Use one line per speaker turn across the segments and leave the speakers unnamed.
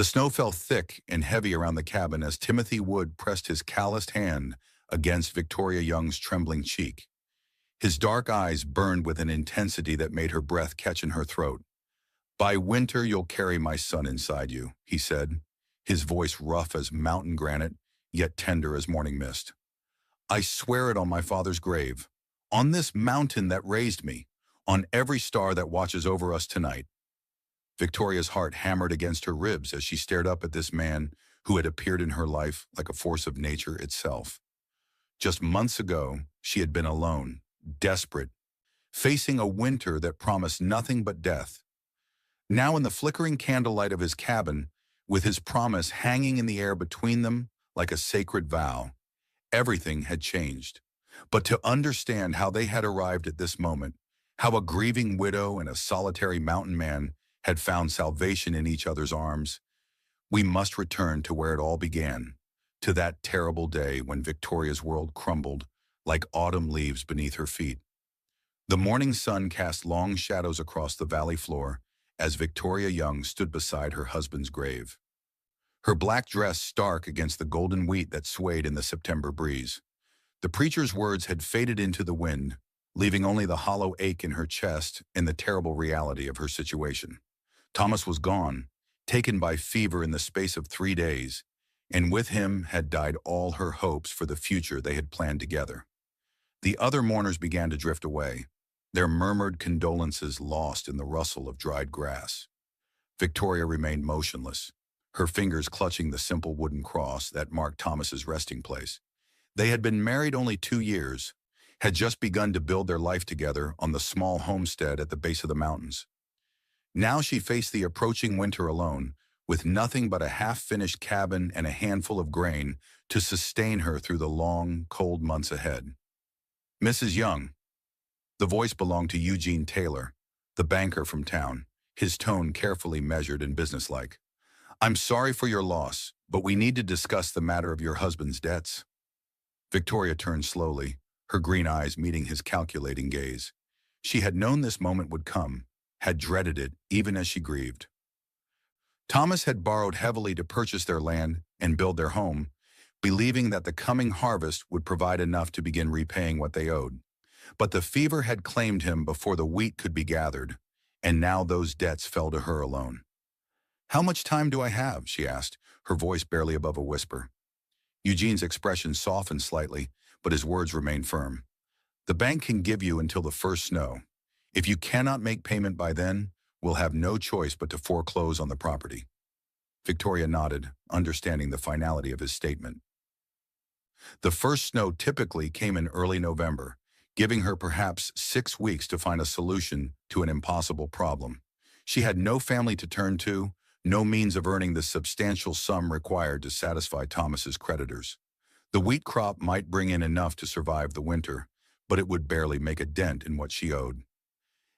The snow fell thick and heavy around the cabin as Timothy Wood pressed his calloused hand against Victoria Young's trembling cheek. His dark eyes burned with an intensity that made her breath catch in her throat. "By winter you'll carry my son inside you," he said, his voice rough as mountain granite, yet tender as morning mist. "I swear it on my father's grave, on this mountain that raised me, on every star that watches over us tonight." Victoria's heart hammered against her ribs as she stared up at this man who had appeared in her life like a force of nature itself. Just months ago, she had been alone, desperate, facing a winter that promised nothing but death. Now in the flickering candlelight of his cabin, with his promise hanging in the air between them like a sacred vow, everything had changed. But to understand how they had arrived at this moment, how a grieving widow and a solitary mountain man had found salvation in each other's arms, we must return to where it all began, to that terrible day when Victoria's world crumbled like autumn leaves beneath her feet. The morning sun cast long shadows across the valley floor as Victoria Young stood beside her husband's grave. Her black dress stark against the golden wheat that swayed in the September breeze. The preacher's words had faded into the wind, leaving only the hollow ache in her chest and the terrible reality of her situation. Thomas was gone, taken by fever in the space of 3 days, and with him had died all her hopes for the future they had planned together. The other mourners began to drift away, their murmured condolences lost in the rustle of dried grass. Victoria remained motionless, her fingers clutching the simple wooden cross that marked Thomas's resting place. They had been married only 2 years, had just begun to build their life together on the small homestead at the base of the mountains. Now she faced the approaching winter alone, with nothing but a half-finished cabin and a handful of grain to sustain her through the long, cold months ahead. "Mrs. Young." The voice belonged to Eugene Taylor, the banker from town, his tone carefully measured and businesslike. "I'm sorry for your loss, but we need to discuss the matter of your husband's debts." Victoria turned slowly, her green eyes meeting his calculating gaze. She had known this moment would come, had dreaded it even as she grieved. Thomas had borrowed heavily to purchase their land and build their home, believing that the coming harvest would provide enough to begin repaying what they owed. But the fever had claimed him before the wheat could be gathered, and now those debts fell to her alone. "How much time do I have?" she asked, her voice barely above a whisper. Eugene's expression softened slightly, but his words remained firm. "The bank can give you until the first snow. If you cannot make payment by then, we'll have no choice but to foreclose on the property." Victoria nodded, understanding the finality of his statement. The first snow typically came in early November, giving her perhaps 6 weeks to find a solution to an impossible problem. She had no family to turn to, no means of earning the substantial sum required to satisfy Thomas's creditors. The wheat crop might bring in enough to survive the winter, but it would barely make a dent in what she owed.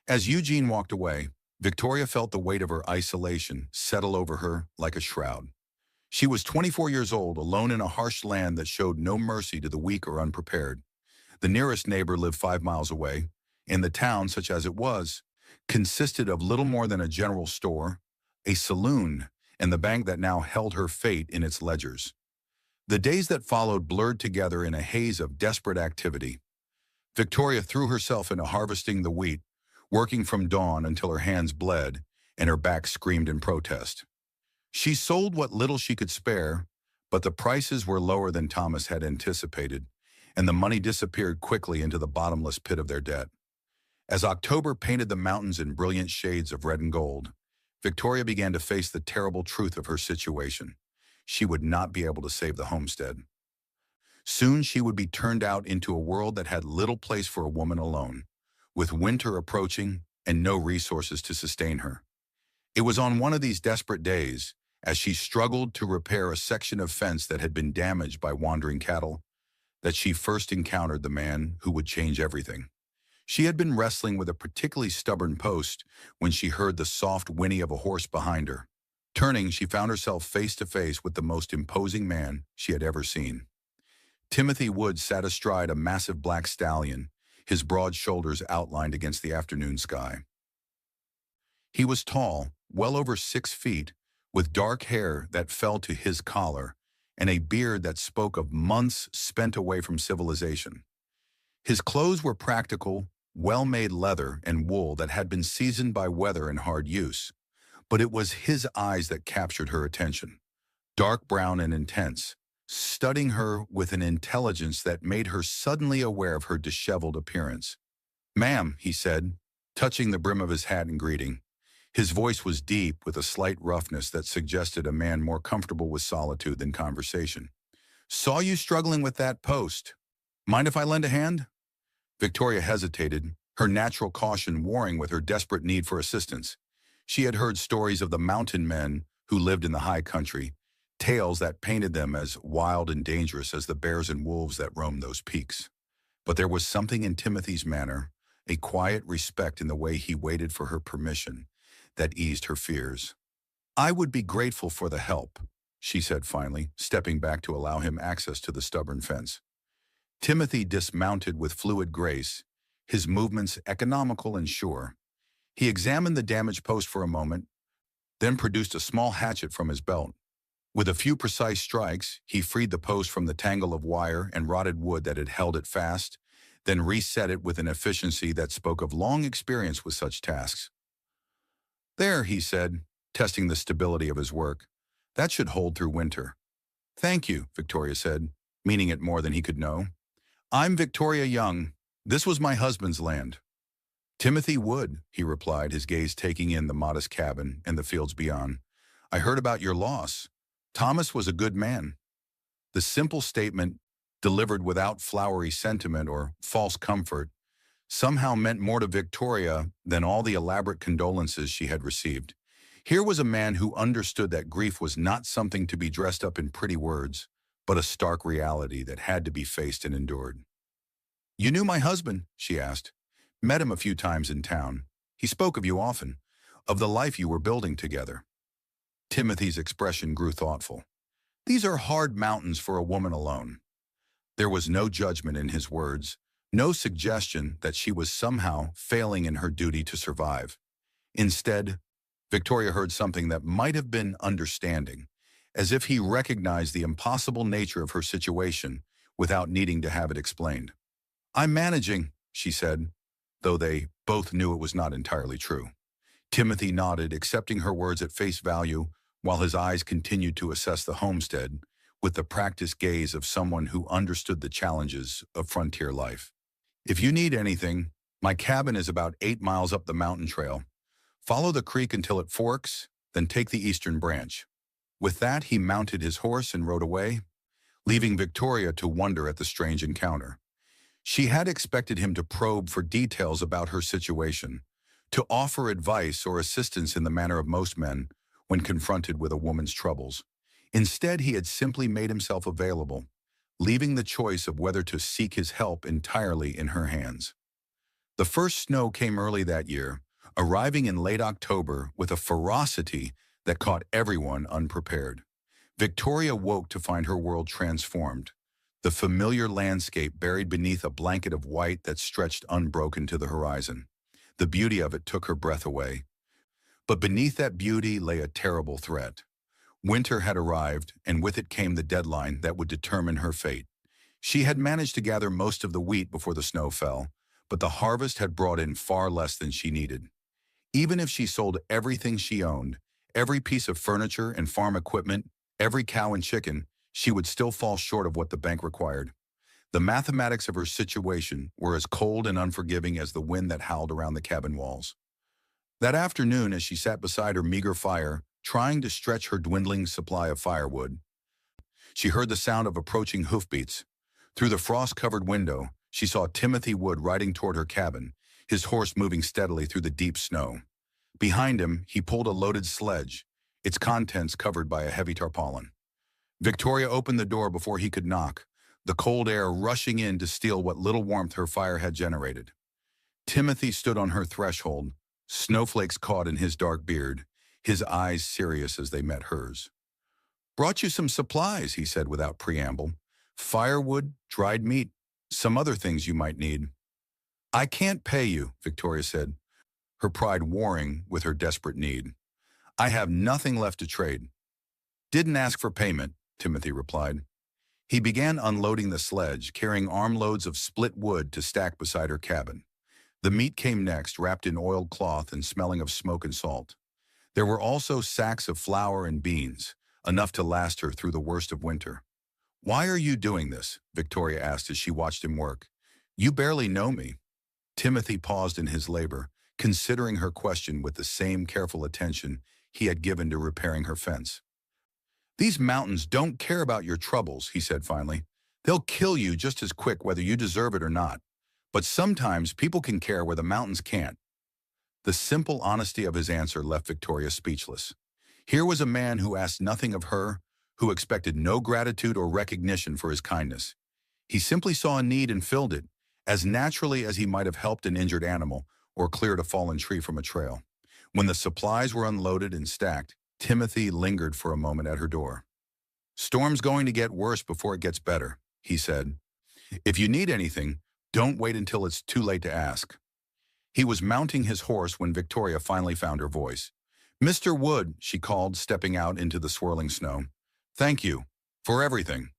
As Eugene walked away, Victoria felt the weight of her isolation settle over her like a shroud. She was 24 years old, alone in a harsh land that showed no mercy to the weak or unprepared. The nearest neighbor lived 5 miles away, and the town, such as it was, consisted of little more than a general store, a saloon, and the bank that now held her fate in its ledgers. The days that followed blurred together in a haze of desperate activity. Victoria threw herself into harvesting the wheat, working from dawn until her hands bled and her back screamed in protest. She sold what little she could spare, but the prices were lower than Thomas had anticipated, and the money disappeared quickly into the bottomless pit of their debt. As October painted the mountains in brilliant shades of red and gold, Victoria began to face the terrible truth of her situation. She would not be able to save the homestead. Soon she would be turned out into a world that had little place for a woman alone, with winter approaching and no resources to sustain her. It was on one of these desperate days, as she struggled to repair a section of fence that had been damaged by wandering cattle, that she first encountered the man who would change everything. She had been wrestling with a particularly stubborn post when she heard the soft whinny of a horse behind her. Turning, she found herself face to face with the most imposing man she had ever seen. Timothy Wood sat astride a massive black stallion, his broad shoulders outlined against the afternoon sky. He was tall, well over 6 feet, with dark hair that fell to his collar and a beard that spoke of months spent away from civilization. His clothes were practical, well-made leather and wool that had been seasoned by weather and hard use. But it was his eyes that captured her attention, dark brown and intense, studying her with an intelligence that made her suddenly aware of her disheveled appearance. "Ma'am," he said, touching the brim of his hat in greeting. His voice was deep with a slight roughness that suggested a man more comfortable with solitude than conversation. "Saw you struggling with that post. Mind if I lend a hand?" Victoria hesitated, her natural caution warring with her desperate need for assistance. She had heard stories of the mountain men who lived in the high country, tales that painted them as wild and dangerous as the bears and wolves that roamed those peaks. But there was something in Timothy's manner, a quiet respect in the way he waited for her permission, that eased her fears. "I would be grateful for the help," she said finally, stepping back to allow him access to the stubborn fence. Timothy dismounted with fluid grace, his movements economical and sure. He examined the damaged post for a moment, then produced a small hatchet from his belt. With a few precise strikes, he freed the post from the tangle of wire and rotted wood that had held it fast, then reset it with an efficiency that spoke of long experience with such tasks. "There," he said, testing the stability of his work. "That should hold through winter." "Thank you," Victoria said, meaning it more than he could know. "I'm Victoria Young. This was my husband's land." "Timothy Wood," he replied, his gaze taking in the modest cabin and the fields beyond. "I heard about your loss. Thomas was a good man." The simple statement, delivered without flowery sentiment or false comfort, somehow meant more to Victoria than all the elaborate condolences she had received. Here was a man who understood that grief was not something to be dressed up in pretty words, but a stark reality that had to be faced and endured. "You knew my husband?" she asked. "Met him a few times in town. He spoke of you often, of the life you were building together." Timothy's expression grew thoughtful. "These are hard mountains for a woman alone." There was no judgment in his words, no suggestion that she was somehow failing in her duty to survive. Instead, Victoria heard something that might have been understanding, as if he recognized the impossible nature of her situation without needing to have it explained. "I'm managing," she said, though they both knew it was not entirely true. Timothy nodded, accepting her words at face value, while his eyes continued to assess the homestead with the practiced gaze of someone who understood the challenges of frontier life. "If you need anything, my cabin is about 8 miles up the mountain trail. Follow the creek until it forks, then take the eastern branch." With that, he mounted his horse and rode away, leaving Victoria to wonder at the strange encounter. She had expected him to probe for details about her situation, to offer advice or assistance in the manner of most men when confronted with a woman's troubles. Instead, he had simply made himself available, leaving the choice of whether to seek his help entirely in her hands. The first snow came early that year, arriving in late October with a ferocity that caught everyone unprepared. Victoria woke to find her world transformed, the familiar landscape buried beneath a blanket of white that stretched unbroken to the horizon. The beauty of it took her breath away. But beneath that beauty lay a terrible threat. Winter had arrived, and with it came the deadline that would determine her fate. She had managed to gather most of the wheat before the snow fell, but the harvest had brought in far less than she needed. Even if she sold everything she owned, every piece of furniture and farm equipment, every cow and chicken, she would still fall short of what the bank required. The mathematics of her situation were as cold and unforgiving as the wind that howled around the cabin walls. That afternoon, as she sat beside her meager fire, trying to stretch her dwindling supply of firewood, she heard the sound of approaching hoofbeats. Through the frost-covered window, she saw Timothy Wood riding toward her cabin, his horse moving steadily through the deep snow. Behind him, he pulled a loaded sledge, its contents covered by a heavy tarpaulin. Victoria opened the door before he could knock, the cold air rushing in to steal what little warmth her fire had generated. Timothy stood on her threshold, snowflakes caught in his dark beard, his eyes serious as they met hers. "Brought you some supplies," he said without preamble. "Firewood, dried meat, some other things you might need." "I can't pay you," Victoria said, her pride warring with her desperate need. I have nothing left to trade. Didn't ask for payment, Timothy replied. He began unloading the sledge, carrying armloads of split wood to stack beside her cabin. The meat came next, wrapped in oiled cloth and smelling of smoke and salt. There were also sacks of flour and beans, enough to last her through the worst of winter. Why are you doing this? Victoria asked as she watched him work. You barely know me. Timothy paused in his labor, considering her question with the same careful attention he had given to repairing her fence. These mountains don't care about your troubles, he said finally. They'll kill you just as quick whether you deserve it or not. But sometimes people can care where the mountains can't. The simple honesty of his answer left Victoria speechless. Here was a man who asked nothing of her, who expected no gratitude or recognition for his kindness. He simply saw a need and filled it, as naturally as he might have helped an injured animal or cleared a fallen tree from a trail. When the supplies were unloaded and stacked, Timothy lingered for a moment at her door. Storm's going to get worse before it gets better, he said. If you need anything, don't wait until it's too late to ask. He was mounting his horse when Victoria finally found her voice. Mr. Wood, she called, stepping out into the swirling snow. Thank you. For everything.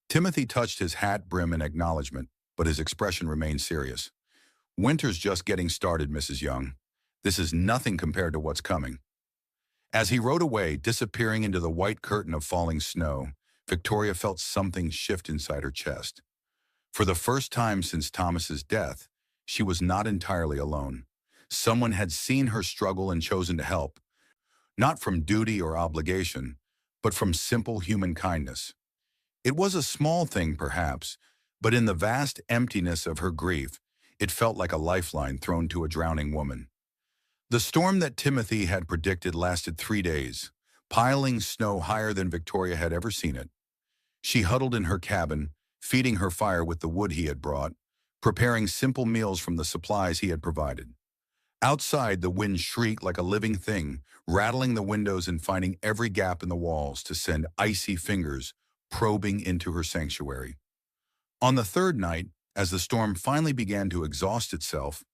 Timothy touched his hat brim in acknowledgement, but his expression remained serious. Winter's just getting started, Mrs. Young. This is nothing compared to what's coming. As he rode away, disappearing into the white curtain of falling snow, Victoria felt something shift inside her chest. For the first time since Thomas's death, she was not entirely alone. Someone had seen her struggle and chosen to help, not from duty or obligation, but from simple human kindness. It was a small thing, perhaps, but in the vast emptiness of her grief, it felt like a lifeline thrown to a drowning woman. The storm that Timothy had predicted lasted 3 days, piling snow higher than Victoria had ever seen it. She huddled in her cabin, feeding her fire with the wood he had brought, preparing simple meals from the supplies he had provided. Outside, the wind shrieked like a living thing, rattling the windows and finding every gap in the walls to send icy fingers probing into her sanctuary. On the third night, as the storm finally began to exhaust itself,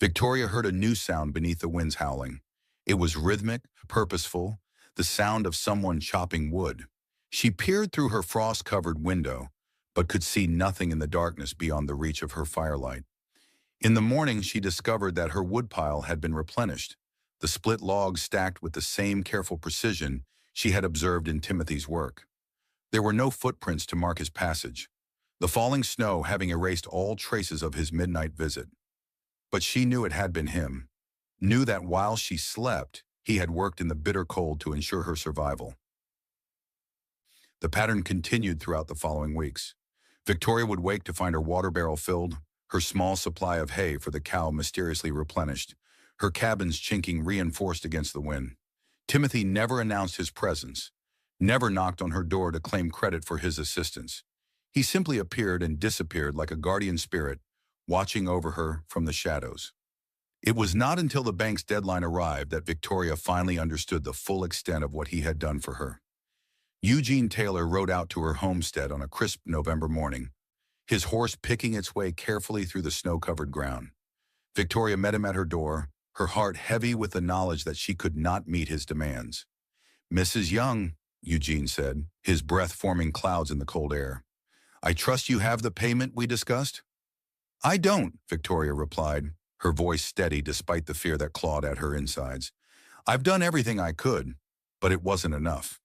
Victoria heard a new sound beneath the wind's howling. It was rhythmic, purposeful, the sound of someone chopping wood. She peered through her frost-covered window, but could see nothing in the darkness beyond the reach of her firelight. In the morning, she discovered that her woodpile had been replenished, the split logs stacked with the same careful precision she had observed in Timothy's work. There were no footprints to mark his passage, the falling snow having erased all traces of his midnight visit. But she knew it had been him, knew that while she slept, he had worked in the bitter cold to ensure her survival. The pattern continued throughout the following weeks. Victoria would wake to find her water barrel filled, her small supply of hay for the cow mysteriously replenished, her cabin's chinking reinforced against the wind. Timothy never announced his presence, never knocked on her door to claim credit for his assistance. He simply appeared and disappeared like a guardian spirit, watching over her from the shadows. It was not until the bank's deadline arrived that Victoria finally understood the full extent of what he had done for her. Eugene Taylor rode out to her homestead on a crisp November morning, his horse picking its way carefully through the snow-covered ground. Victoria met him at her door, her heart heavy with the knowledge that she could not meet his demands. Mrs. Young, Eugene said, his breath forming clouds in the cold air. I trust you have the payment we discussed? I don't, Victoria replied, her voice steady despite the fear that clawed at her insides. I've done everything I could, but it wasn't enough.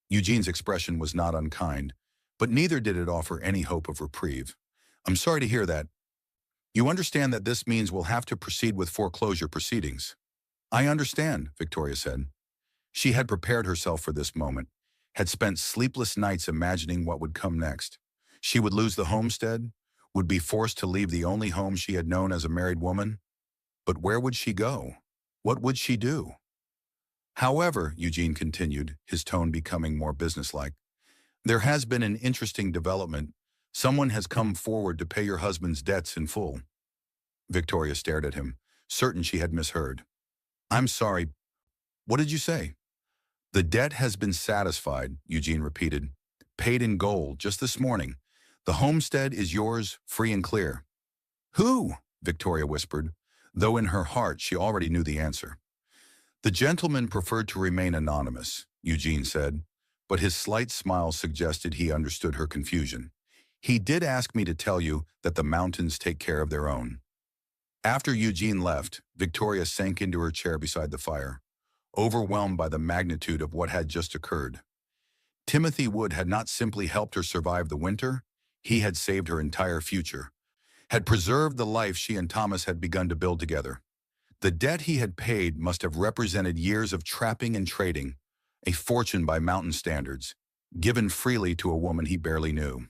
Eugene's expression was not unkind, but neither did it offer any hope of reprieve. I'm sorry to hear that. You understand that this means we'll have to proceed with foreclosure proceedings. I understand, Victoria said. She had prepared herself for this moment, had spent sleepless nights imagining what would come next. She would lose the homestead, would be forced to leave the only home she had known as a married woman. But where would she go? What would she do? However, Eugene continued, his tone becoming more businesslike, there has been an interesting development. Someone has come forward to pay your husband's debts in full. Victoria stared at him, certain she had misheard. I'm sorry. What did you say? The debt has been satisfied, Eugene repeated. Paid in gold, just this morning. The homestead is yours, free and clear. Who? Victoria whispered, though in her heart she already knew the answer. The gentleman preferred to remain anonymous, Eugene said, but his slight smile suggested he understood her confusion. He did ask me to tell you that the mountains take care of their own. After Eugene left, Victoria sank into her chair beside the fire, overwhelmed by the magnitude of what had just occurred. Timothy Wood had not simply helped her survive the winter, he had saved her entire future, had preserved the life she and Thomas had begun to build together. The debt he had paid must have represented years of trapping and trading, a fortune by mountain standards, given freely to a woman he barely knew.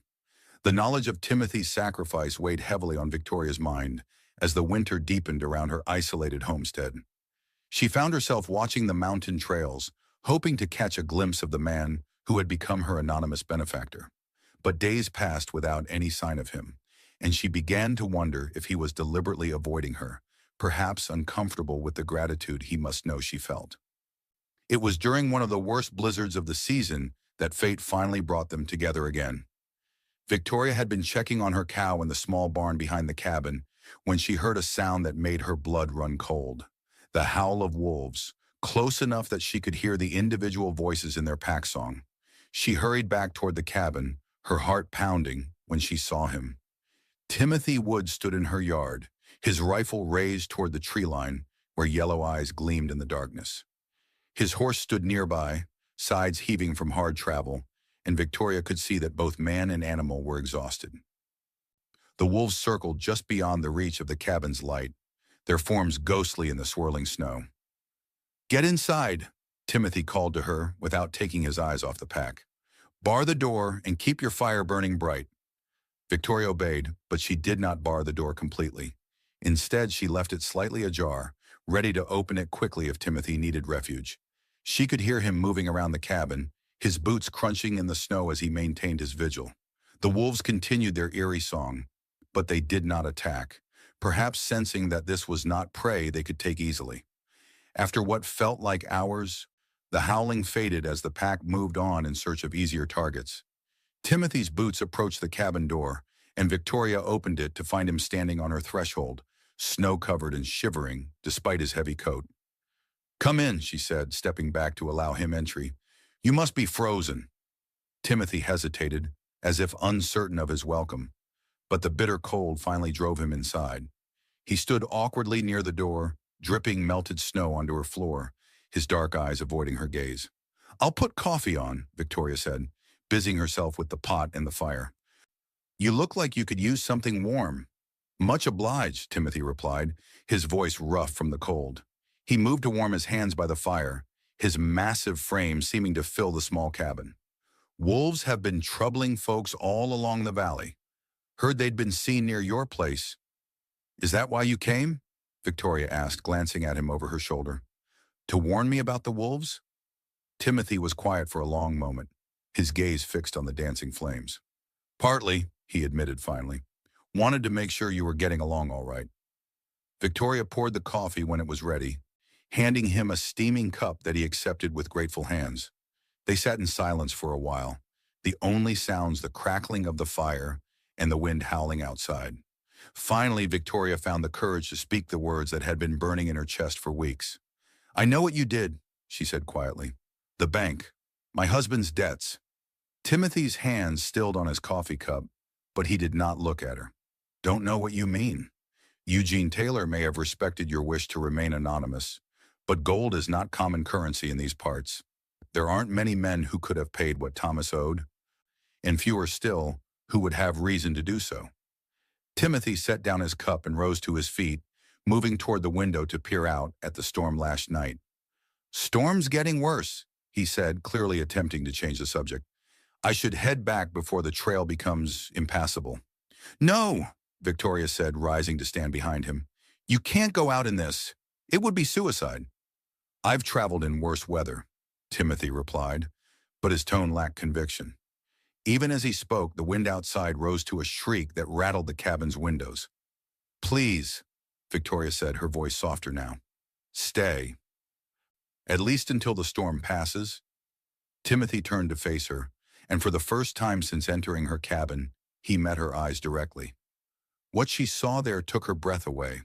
The knowledge of Timothy's sacrifice weighed heavily on Victoria's mind as the winter deepened around her isolated homestead. She found herself watching the mountain trails, hoping to catch a glimpse of the man who had become her anonymous benefactor. But days passed without any sign of him, and she began to wonder if he was deliberately avoiding her, perhaps uncomfortable with the gratitude he must know she felt. It was during one of the worst blizzards of the season that fate finally brought them together again. Victoria had been checking on her cow in the small barn behind the cabin when she heard a sound that made her blood run cold. The howl of wolves, close enough that she could hear the individual voices in their pack song. She hurried back toward the cabin, her heart pounding when she saw him. Timothy Wood stood in her yard, his rifle raised toward the tree line where yellow eyes gleamed in the darkness. His horse stood nearby, sides heaving from hard travel, and Victoria could see that both man and animal were exhausted. The wolves circled just beyond the reach of the cabin's light, their forms ghostly in the swirling snow. "Get inside," Timothy called to her without taking his eyes off the pack. "Bar the door and keep your fire burning bright." Victoria obeyed, but she did not bar the door completely. Instead, she left it slightly ajar, ready to open it quickly if Timothy needed refuge. She could hear him moving around the cabin, his boots crunching in the snow as he maintained his vigil. The wolves continued their eerie song, but they did not attack, perhaps sensing that this was not prey they could take easily. After what felt like hours, the howling faded as the pack moved on in search of easier targets. Timothy's boots approached the cabin door, and Victoria opened it to find him standing on her threshold, snow-covered and shivering despite his heavy coat. "Come in," she said, stepping back to allow him entry. "You must be frozen." Timothy hesitated, as if uncertain of his welcome, but the bitter cold finally drove him inside. He stood awkwardly near the door, dripping melted snow onto her floor, his dark eyes avoiding her gaze. "I'll put coffee on," Victoria said, busying herself with the pot and the fire. "You look like you could use something warm." "Much obliged," Timothy replied, his voice rough from the cold. He moved to warm his hands by the fire, his massive frame seeming to fill the small cabin. "Wolves have been troubling folks all along the valley. Heard they'd been seen near your place." "Is that why you came?" Victoria asked, glancing at him over her shoulder. "To warn me about the wolves?" Timothy was quiet for a long moment, his gaze fixed on the dancing flames. "Partly," he admitted finally. "Wanted to make sure you were getting along all right." Victoria poured the coffee when it was ready, handing him a steaming cup that he accepted with grateful hands. They sat in silence for a while, the only sounds the crackling of the fire and the wind howling outside. Finally, Victoria found the courage to speak the words that had been burning in her chest for weeks. "I know what you did," she said quietly. "The bank. My husband's debts." Timothy's hands stilled on his coffee cup, but he did not look at her. "Don't know what you mean. Eugene Taylor may have respected your wish to remain anonymous, but gold is not common currency in these parts. There aren't many men who could have paid what Thomas owed, and fewer still who would have reason to do so." Timothy set down his cup and rose to his feet, moving toward the window to peer out at the storm last night. "Storm's getting worse," he said, clearly attempting to change the subject. "I should head back before the trail becomes impassable." "No," Victoria said, rising to stand behind him. "You can't go out in this. It would be suicide." "I've traveled in worse weather," Timothy replied, but his tone lacked conviction. Even as he spoke, the wind outside rose to a shriek that rattled the cabin's windows. "Please," Victoria said, her voice softer now. "Stay. At least until the storm passes." Timothy turned to face her, and for the first time since entering her cabin, he met her eyes directly. What she saw there took her breath away.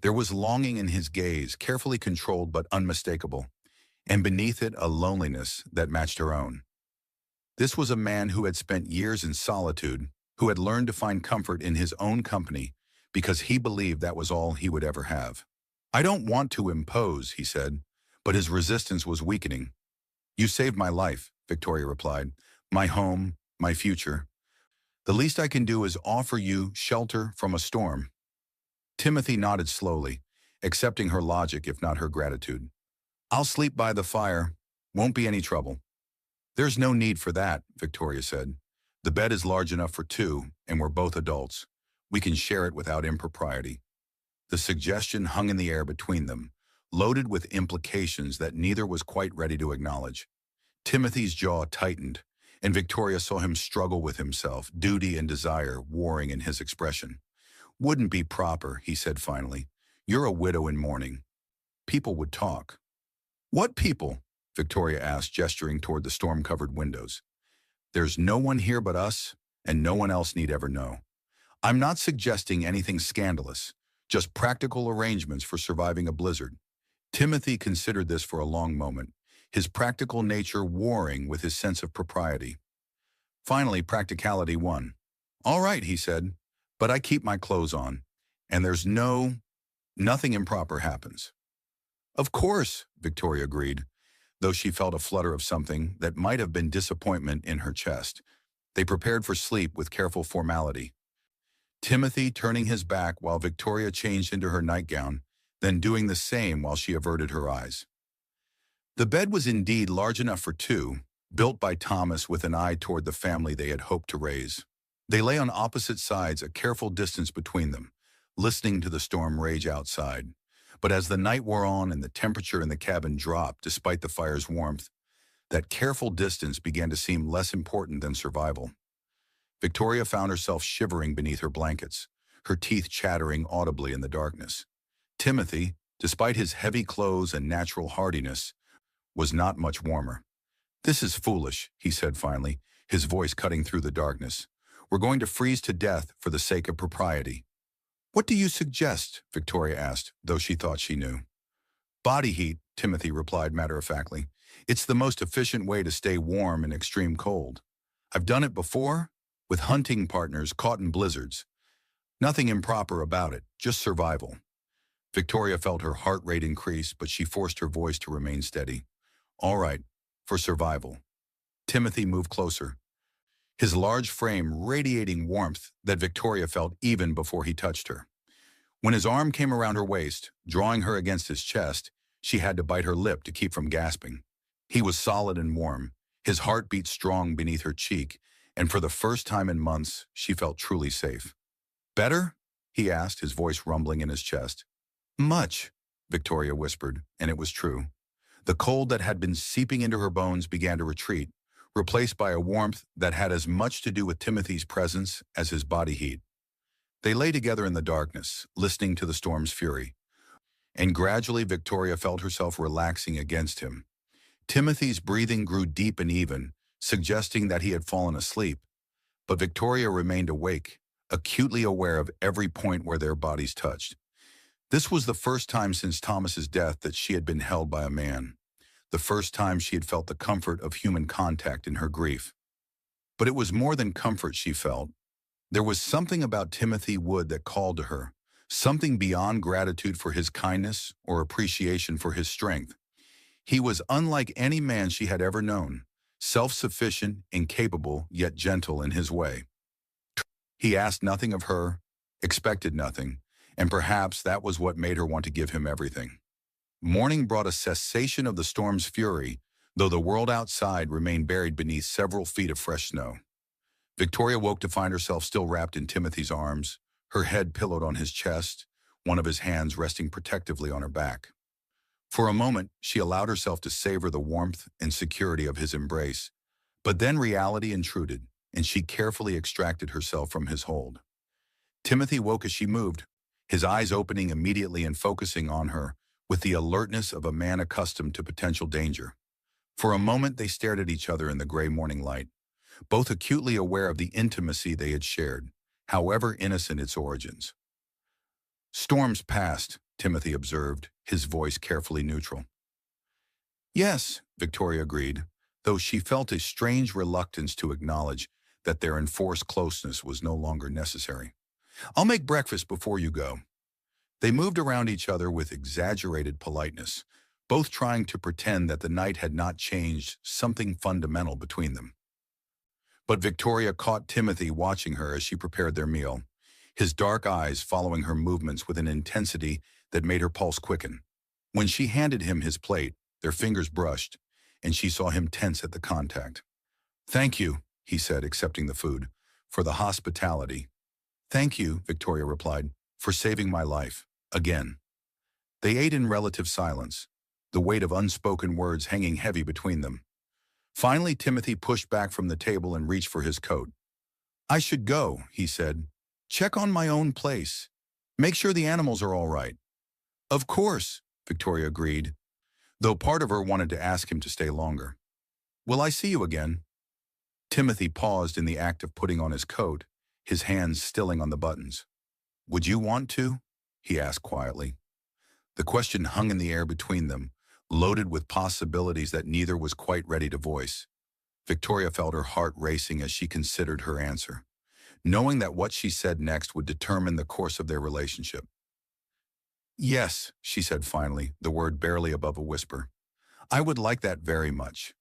There was longing in his gaze, carefully controlled but unmistakable, and beneath it a loneliness that matched her own. This was a man who had spent years in solitude, who had learned to find comfort in his own company because he believed that was all he would ever have. "I don't want to impose," he said, but his resistance was weakening. "You saved my life," Victoria replied. "My home, my future. The least I can do is offer you shelter from a storm." Timothy nodded slowly, accepting her logic if not her gratitude. "I'll sleep by the fire. Won't be any trouble." "There's no need for that," Victoria said. "The bed is large enough for two, and we're both adults. We can share it without impropriety." The suggestion hung in the air between them, loaded with implications that neither was quite ready to acknowledge. Timothy's jaw tightened, and Victoria saw him struggle with himself, duty and desire warring in his expression. "Wouldn't be proper," he said finally. "You're a widow in mourning. People would talk." "What people?" Victoria asked, gesturing toward the storm-covered windows. "There's no one here but us, and no one else need ever know. I'm not suggesting anything scandalous, just practical arrangements for surviving a blizzard." Timothy considered this for a long moment, his practical nature warring with his sense of propriety. Finally, practicality won. "All right," he said, "but I keep my clothes on, and nothing improper happens." "Of course," Victoria agreed, though she felt a flutter of something that might have been disappointment in her chest. They prepared for sleep with careful formality. Timothy turning his back while Victoria changed into her nightgown, then doing the same while she averted her eyes. The bed was indeed large enough for two, built by Thomas with an eye toward the family they had hoped to raise. They lay on opposite sides, a careful distance between them, listening to the storm rage outside. But as the night wore on and the temperature in the cabin dropped despite the fire's warmth, that careful distance began to seem less important than survival. Victoria found herself shivering beneath her blankets, her teeth chattering audibly in the darkness. Timothy, despite his heavy clothes and natural hardiness, was not much warmer. "This is foolish," he said finally, his voice cutting through the darkness. "We're going to freeze to death for the sake of propriety." "What do you suggest?" Victoria asked, though she thought she knew. "Body heat," Timothy replied matter-of-factly. "It's the most efficient way to stay warm in extreme cold. I've done it before, with hunting partners caught in blizzards. Nothing improper about it, just survival." Victoria felt her heart rate increase, but she forced her voice to remain steady. "All right, for survival." Timothy moved closer, his large frame radiating warmth that Victoria felt even before he touched her. When his arm came around her waist, drawing her against his chest, she had to bite her lip to keep from gasping. He was solid and warm, his heart beat strong beneath her cheek, and for the first time in months, she felt truly safe. "Better?" he asked, his voice rumbling in his chest. "Much," Victoria whispered, and it was true. The cold that had been seeping into her bones began to retreat, replaced by a warmth that had as much to do with Timothy's presence as his body heat. They lay together in the darkness, listening to the storm's fury, and gradually Victoria felt herself relaxing against him. Timothy's breathing grew deep and even, suggesting that he had fallen asleep, but Victoria remained awake, acutely aware of every point where their bodies touched. This was the first time since Thomas's death that she had been held by a man, the first time she had felt the comfort of human contact in her grief. But it was more than comfort she felt. There was something about Timothy Wood that called to her, something beyond gratitude for his kindness or appreciation for his strength. He was unlike any man she had ever known, self-sufficient, incapable, yet gentle in his way. He asked nothing of her, expected nothing, and perhaps that was what made her want to give him everything. Morning brought a cessation of the storm's fury, though the world outside remained buried beneath several feet of fresh snow. Victoria woke to find herself still wrapped in Timothy's arms, her head pillowed on his chest, one of his hands resting protectively on her back. For a moment, she allowed herself to savor the warmth and security of his embrace, but then reality intruded, and she carefully extracted herself from his hold. Timothy woke as she moved, his eyes opening immediately and focusing on her with the alertness of a man accustomed to potential danger. For a moment, they stared at each other in the gray morning light, both acutely aware of the intimacy they had shared, however innocent its origins. Storms passed, Timothy observed, his voice carefully neutral. Yes, Victoria agreed, though she felt a strange reluctance to acknowledge that their enforced closeness was no longer necessary. I'll make breakfast before you go. They moved around each other with exaggerated politeness, both trying to pretend that the night had not changed something fundamental between them. But Victoria caught Timothy watching her as she prepared their meal, his dark eyes following her movements with an intensity that made her pulse quicken. When she handed him his plate, their fingers brushed, and she saw him tense at the contact. Thank you, he said, accepting the food, for the hospitality. Thank you, Victoria replied, for saving my life. Again. They ate in relative silence, the weight of unspoken words hanging heavy between them. Finally, Timothy pushed back from the table and reached for his coat. I should go, he said. Check on my own place. Make sure the animals are all right. Of course, Victoria agreed, though part of her wanted to ask him to stay longer. Will I see you again? Timothy paused in the act of putting on his coat, his hands stilling on the buttons. Would you want to? He asked quietly. The question hung in the air between them, loaded with possibilities that neither was quite ready to voice. Victoria felt her heart racing as she considered her answer, knowing that what she said next would determine the course of their relationship. Yes, she said finally, the word barely above a whisper. I would like that very much.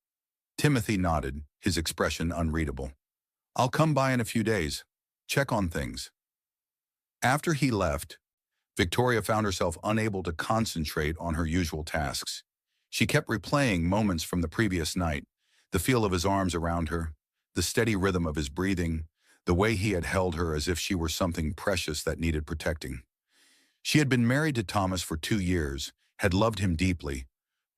Timothy nodded, his expression unreadable. I'll come by in a few days. Check on things. After he left, Victoria found herself unable to concentrate on her usual tasks. She kept replaying moments from the previous night, the feel of his arms around her, the steady rhythm of his breathing, the way he had held her as if she were something precious that needed protecting. She had been married to Thomas for 2 years, had loved him deeply,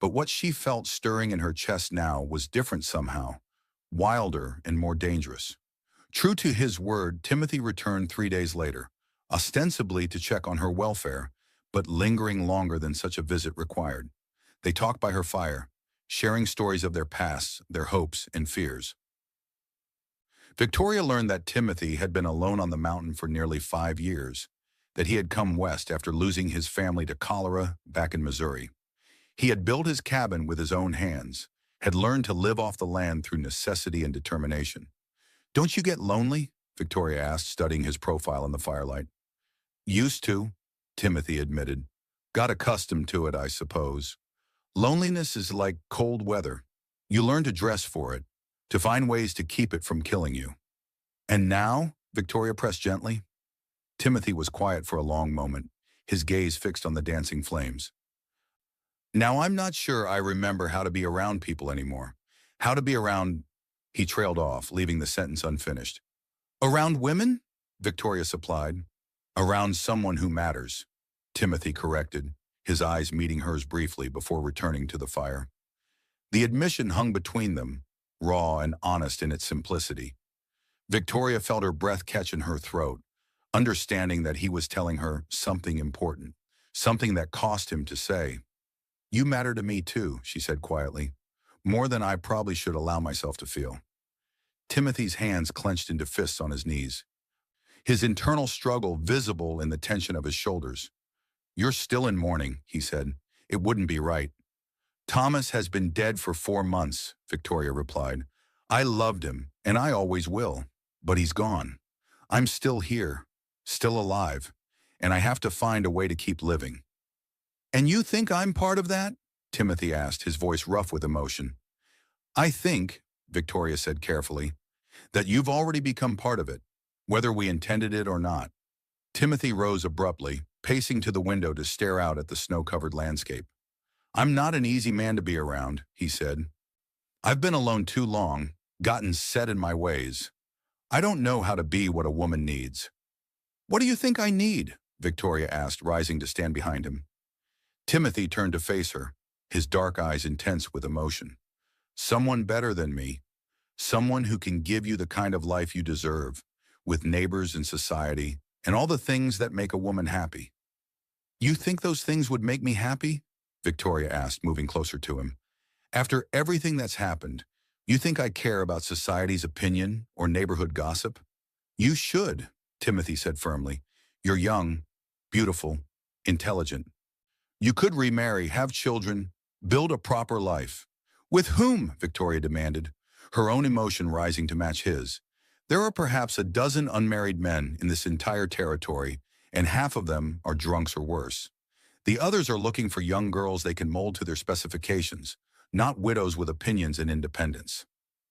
but what she felt stirring in her chest now was different somehow, wilder and more dangerous. True to his word, Timothy returned 3 days later, ostensibly to check on her welfare, but lingering longer than such a visit required. They talked by her fire, sharing stories of their pasts, their hopes and fears. Victoria learned that Timothy had been alone on the mountain for nearly 5 years, that he had come west after losing his family to cholera back in Missouri. He had built his cabin with his own hands, had learned to live off the land through necessity and determination. Don't you get lonely? Victoria asked, studying his profile in the firelight. Used to, Timothy admitted. Got accustomed to it, I suppose. Loneliness is like cold weather. You learn to dress for it, to find ways to keep it from killing you. And now? Victoria pressed gently. Timothy was quiet for a long moment, his gaze fixed on the dancing flames. Now I'm not sure I remember how to be around people anymore. How to be around... He trailed off, leaving the sentence unfinished. Around women? Victoria supplied. Around someone who matters, Timothy corrected, his eyes meeting hers briefly before returning to the fire. The admission hung between them, raw and honest in its simplicity. Victoria felt her breath catch in her throat, understanding that he was telling her something important, something that cost him to say. You matter to me too, she said quietly, more than I probably should allow myself to feel. Timothy's hands clenched into fists on his knees, his internal struggle visible in the tension of his shoulders. You're still in mourning, he said. It wouldn't be right. Thomas has been dead for 4 months, Victoria replied. I loved him, and I always will, but he's gone. I'm still here, still alive, and I have to find a way to keep living. And you think I'm part of that? Timothy asked, his voice rough with emotion. I think, Victoria said carefully, that you've already become part of it, whether we intended it or not. Timothy rose abruptly, pacing to the window to stare out at the snow-covered landscape. I'm not an easy man to be around, he said. I've been alone too long, gotten set in my ways. I don't know how to be what a woman needs. What do you think I need? Victoria asked, rising to stand behind him. Timothy turned to face her, his dark eyes intense with emotion. Someone better than me. Someone who can give you the kind of life you deserve, with neighbors and society, and all the things that make a woman happy. You think those things would make me happy? Victoria asked, moving closer to him. After everything that's happened, you think I care about society's opinion or neighborhood gossip? You should, Timothy said firmly. You're young, beautiful, intelligent. You could remarry, have children, build a proper life. With whom? Victoria demanded, her own emotion rising to match his. There are perhaps a dozen unmarried men in this entire territory, and half of them are drunks or worse. The others are looking for young girls they can mold to their specifications, not widows with opinions and independence.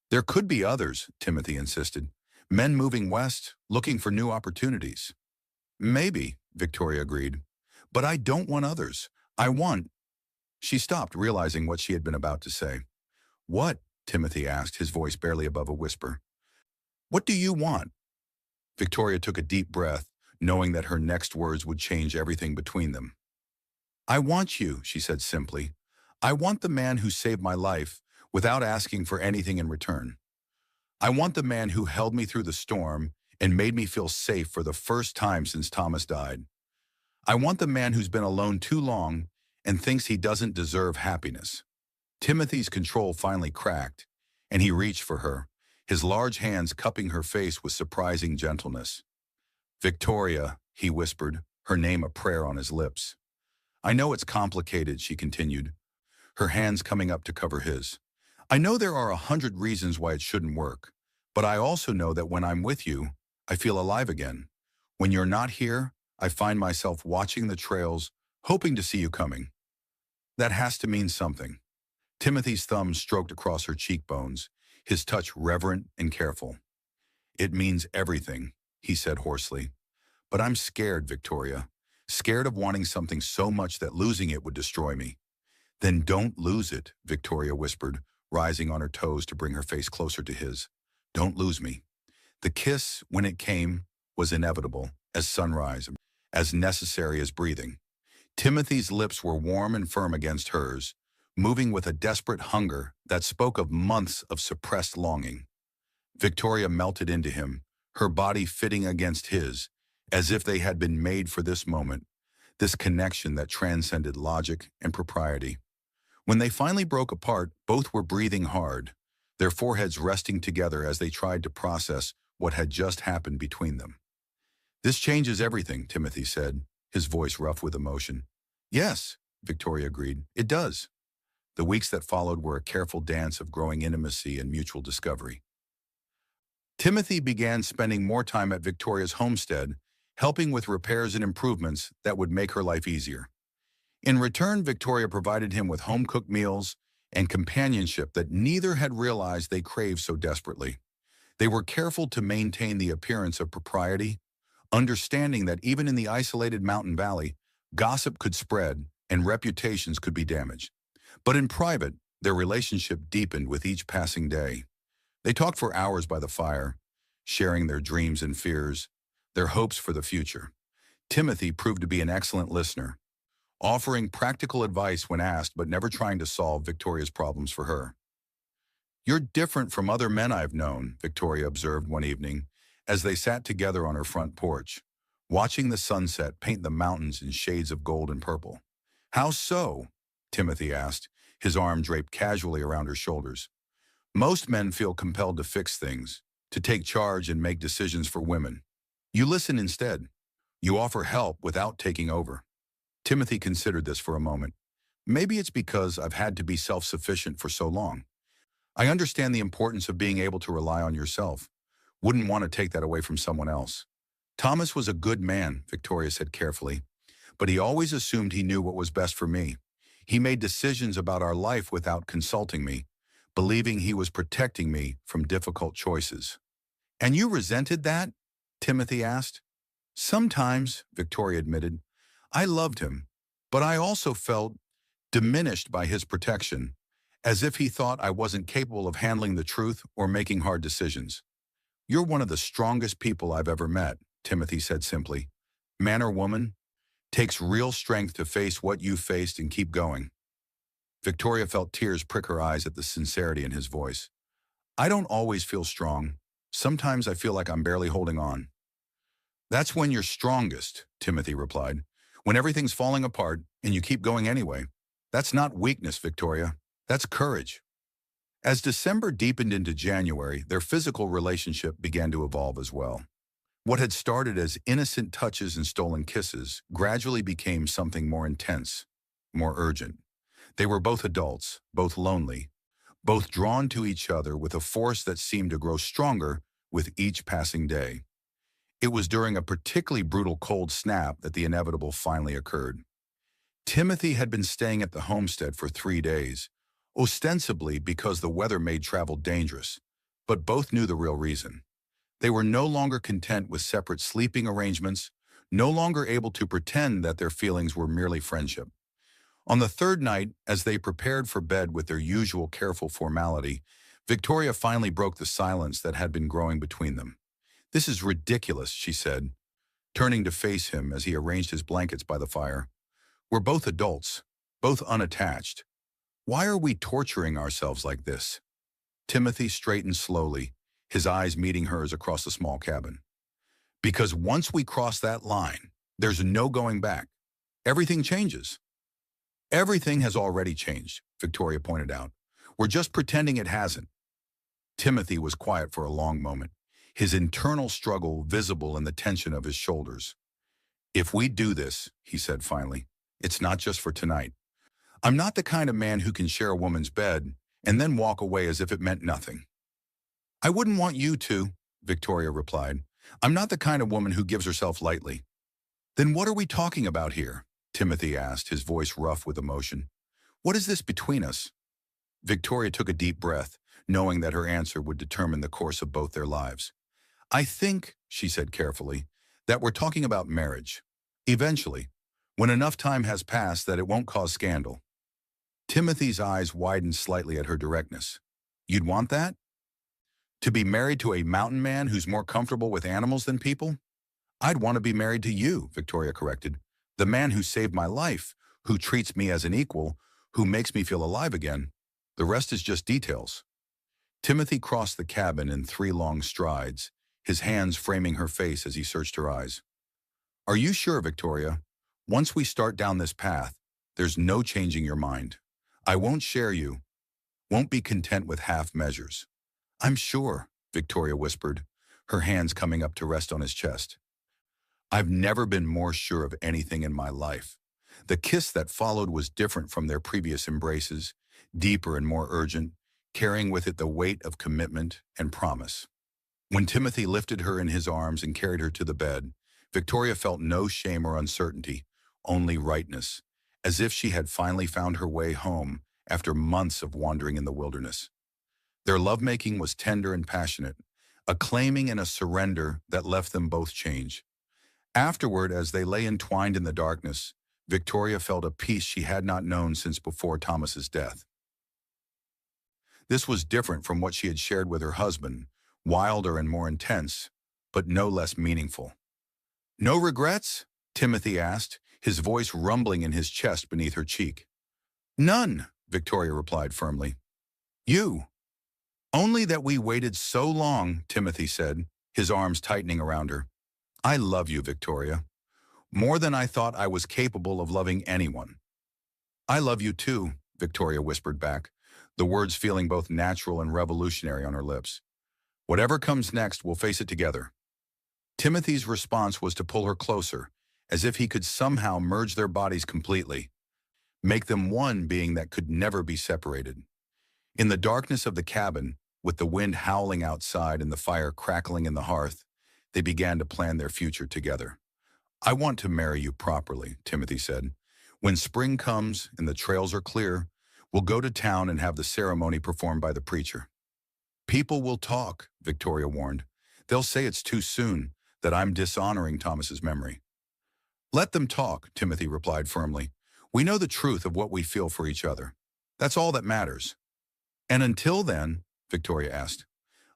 There could be others, Timothy insisted. Men moving west, looking for new opportunities. Maybe, Victoria agreed. But I don't want others. I want... She stopped, realizing what she had been about to say. What? Timothy asked, his voice barely above a whisper. What do you want? Victoria took a deep breath, knowing that her next words would change everything between them. I want you, she said simply. I want the man who saved my life without asking for anything in return. I want the man who held me through the storm and made me feel safe for the first time since Thomas died. I want the man who's been alone too long and thinks he doesn't deserve happiness. Timothy's control finally cracked, and he reached for her, his large hands cupping her face with surprising gentleness. Victoria, he whispered, her name a prayer on his lips. I know it's complicated, she continued, her hands coming up to cover his. I know there are 100 reasons why it shouldn't work, but I also know that when I'm with you, I feel alive again. When you're not here, I find myself watching the trails, hoping to see you coming. That has to mean something. Timothy's thumb stroked across her cheekbones, his touch reverent and careful. It means everything, he said hoarsely. But I'm scared, Victoria. Scared of wanting something so much that losing it would destroy me. Then don't lose it, Victoria whispered, rising on her toes to bring her face closer to his. Don't lose me. The kiss, when it came, was inevitable, as sunrise, as necessary as breathing. Timothy's lips were warm and firm against hers, moving with a desperate hunger that spoke of months of suppressed longing. Victoria melted into him, her body fitting against his, as if they had been made for this moment, this connection that transcended logic and propriety. When they finally broke apart, both were breathing hard, their foreheads resting together as they tried to process what had just happened between them. This changes everything, Timothy said, his voice rough with emotion. Yes, Victoria agreed, it does. The weeks that followed were a careful dance of growing intimacy and mutual discovery. Timothy began spending more time at Victoria's homestead, helping with repairs and improvements that would make her life easier. In return, Victoria provided him with home-cooked meals and companionship that neither had realized they craved so desperately. They were careful to maintain the appearance of propriety, understanding that even in the isolated mountain valley, gossip could spread and reputations could be damaged. But in private, their relationship deepened with each passing day. They talked for hours by the fire, sharing their dreams and fears, their hopes for the future. Timothy proved to be an excellent listener, offering practical advice when asked but never trying to solve Victoria's problems for her. You're different from other men I've known, Victoria observed one evening as they sat together on her front porch, watching the sunset paint the mountains in shades of gold and purple. How so? Timothy asked, his arm draped casually around her shoulders. Most men feel compelled to fix things, to take charge and make decisions for women. You listen instead. You offer help without taking over. Timothy considered this for a moment. Maybe it's because I've had to be self-sufficient for so long. I understand the importance of being able to rely on yourself. Wouldn't want to take that away from someone else. Thomas was a good man, Victoria said carefully, but he always assumed he knew what was best for me. He made decisions about our life without consulting me, believing he was protecting me from difficult choices. And you resented that? Timothy asked. Sometimes, Victoria admitted. I loved him, but I also felt diminished by his protection, as if he thought I wasn't capable of handling the truth or making hard decisions. You're one of the strongest people I've ever met, Timothy said simply. Man or woman, takes real strength to face what you faced and keep going. Victoria felt tears prick her eyes at the sincerity in his voice. I don't always feel strong. Sometimes I feel like I'm barely holding on. That's when you're strongest, Timothy replied. When everything's falling apart and you keep going anyway. That's not weakness, Victoria. That's courage. As December deepened into January, their physical relationship began to evolve as well. What had started as innocent touches and stolen kisses gradually became something more intense. more urgent. They were both adults, both lonely, both drawn to each other with a force that seemed to grow stronger with each passing day. It was during a particularly brutal cold snap that the inevitable finally occurred. Timothy had been staying at the homestead for 3 days, ostensibly because the weather made travel dangerous, but both knew the real reason. They were no longer content with separate sleeping arrangements, no longer able to pretend that their feelings were merely friendship. On the third night, as they prepared for bed with their usual careful formality, Victoria finally broke the silence that had been growing between them. "This is ridiculous," she said, turning to face him as he arranged his blankets by the fire. "We're both adults, both unattached. Why are we torturing ourselves like this?" Timothy straightened slowly, his eyes meeting hers across the small cabin. "Because once we cross that line, there's no going back. Everything changes." "Everything has already changed," Victoria pointed out. "We're just pretending it hasn't." Timothy was quiet for a long moment, his internal struggle visible in the tension of his shoulders. "If we do this," he said finally, "it's not just for tonight. I'm not the kind of man who can share a woman's bed and then walk away as if it meant nothing." "I wouldn't want you to," Victoria replied. "I'm not the kind of woman who gives herself lightly." "Then what are we talking about here?" Timothy asked, his voice rough with emotion. "What is this between us?" Victoria took a deep breath, knowing that her answer would determine the course of both their lives. "I think," she said carefully, "that we're talking about marriage. Eventually, when enough time has passed that it won't cause scandal." Timothy's eyes widened slightly at her directness. "You'd want that? To be married to a mountain man who's more comfortable with animals than people?" "I'd want to be married to you," Victoria corrected. "The man who saved my life, who treats me as an equal, who makes me feel alive again. The rest is just details." Timothy crossed the cabin in 3 long strides, his hands framing her face as he searched her eyes. "Are you sure, Victoria? Once we start down this path, there's no changing your mind. I won't share you, won't be content with half measures." "I'm sure," Victoria whispered, her hands coming up to rest on his chest. "I've never been more sure of anything in my life." The kiss that followed was different from their previous embraces, deeper and more urgent, carrying with it the weight of commitment and promise. When Timothy lifted her in his arms and carried her to the bed, Victoria felt no shame or uncertainty, only rightness, as if she had finally found her way home after months of wandering in the wilderness. Their lovemaking was tender and passionate, a claiming and a surrender that left them both changed. Afterward, as they lay entwined in the darkness, Victoria felt a peace she had not known since before Thomas's death. This was different from what she had shared with her husband, wilder and more intense, but no less meaningful. "No regrets?" Timothy asked, his voice rumbling in his chest beneath her cheek. "None," Victoria replied firmly. "You." "Only that we waited so long," Timothy said, his arms tightening around her. "I love you, Victoria. More than I thought I was capable of loving anyone." "I love you too," Victoria whispered back, the words feeling both natural and revolutionary on her lips. "Whatever comes next, we'll face it together." Timothy's response was to pull her closer, as if he could somehow merge their bodies completely, make them one being that could never be separated. In the darkness of the cabin, with the wind howling outside and the fire crackling in the hearth, they began to plan their future together. "I want to marry you properly," Timothy said. "When spring comes and the trails are clear, we'll go to town and have the ceremony performed by the preacher." "People will talk," Victoria warned. "They'll say it's too soon, that I'm dishonoring Thomas's memory." "Let them talk," Timothy replied firmly. "We know the truth of what we feel for each other. That's all that matters." "And until then," Victoria asked.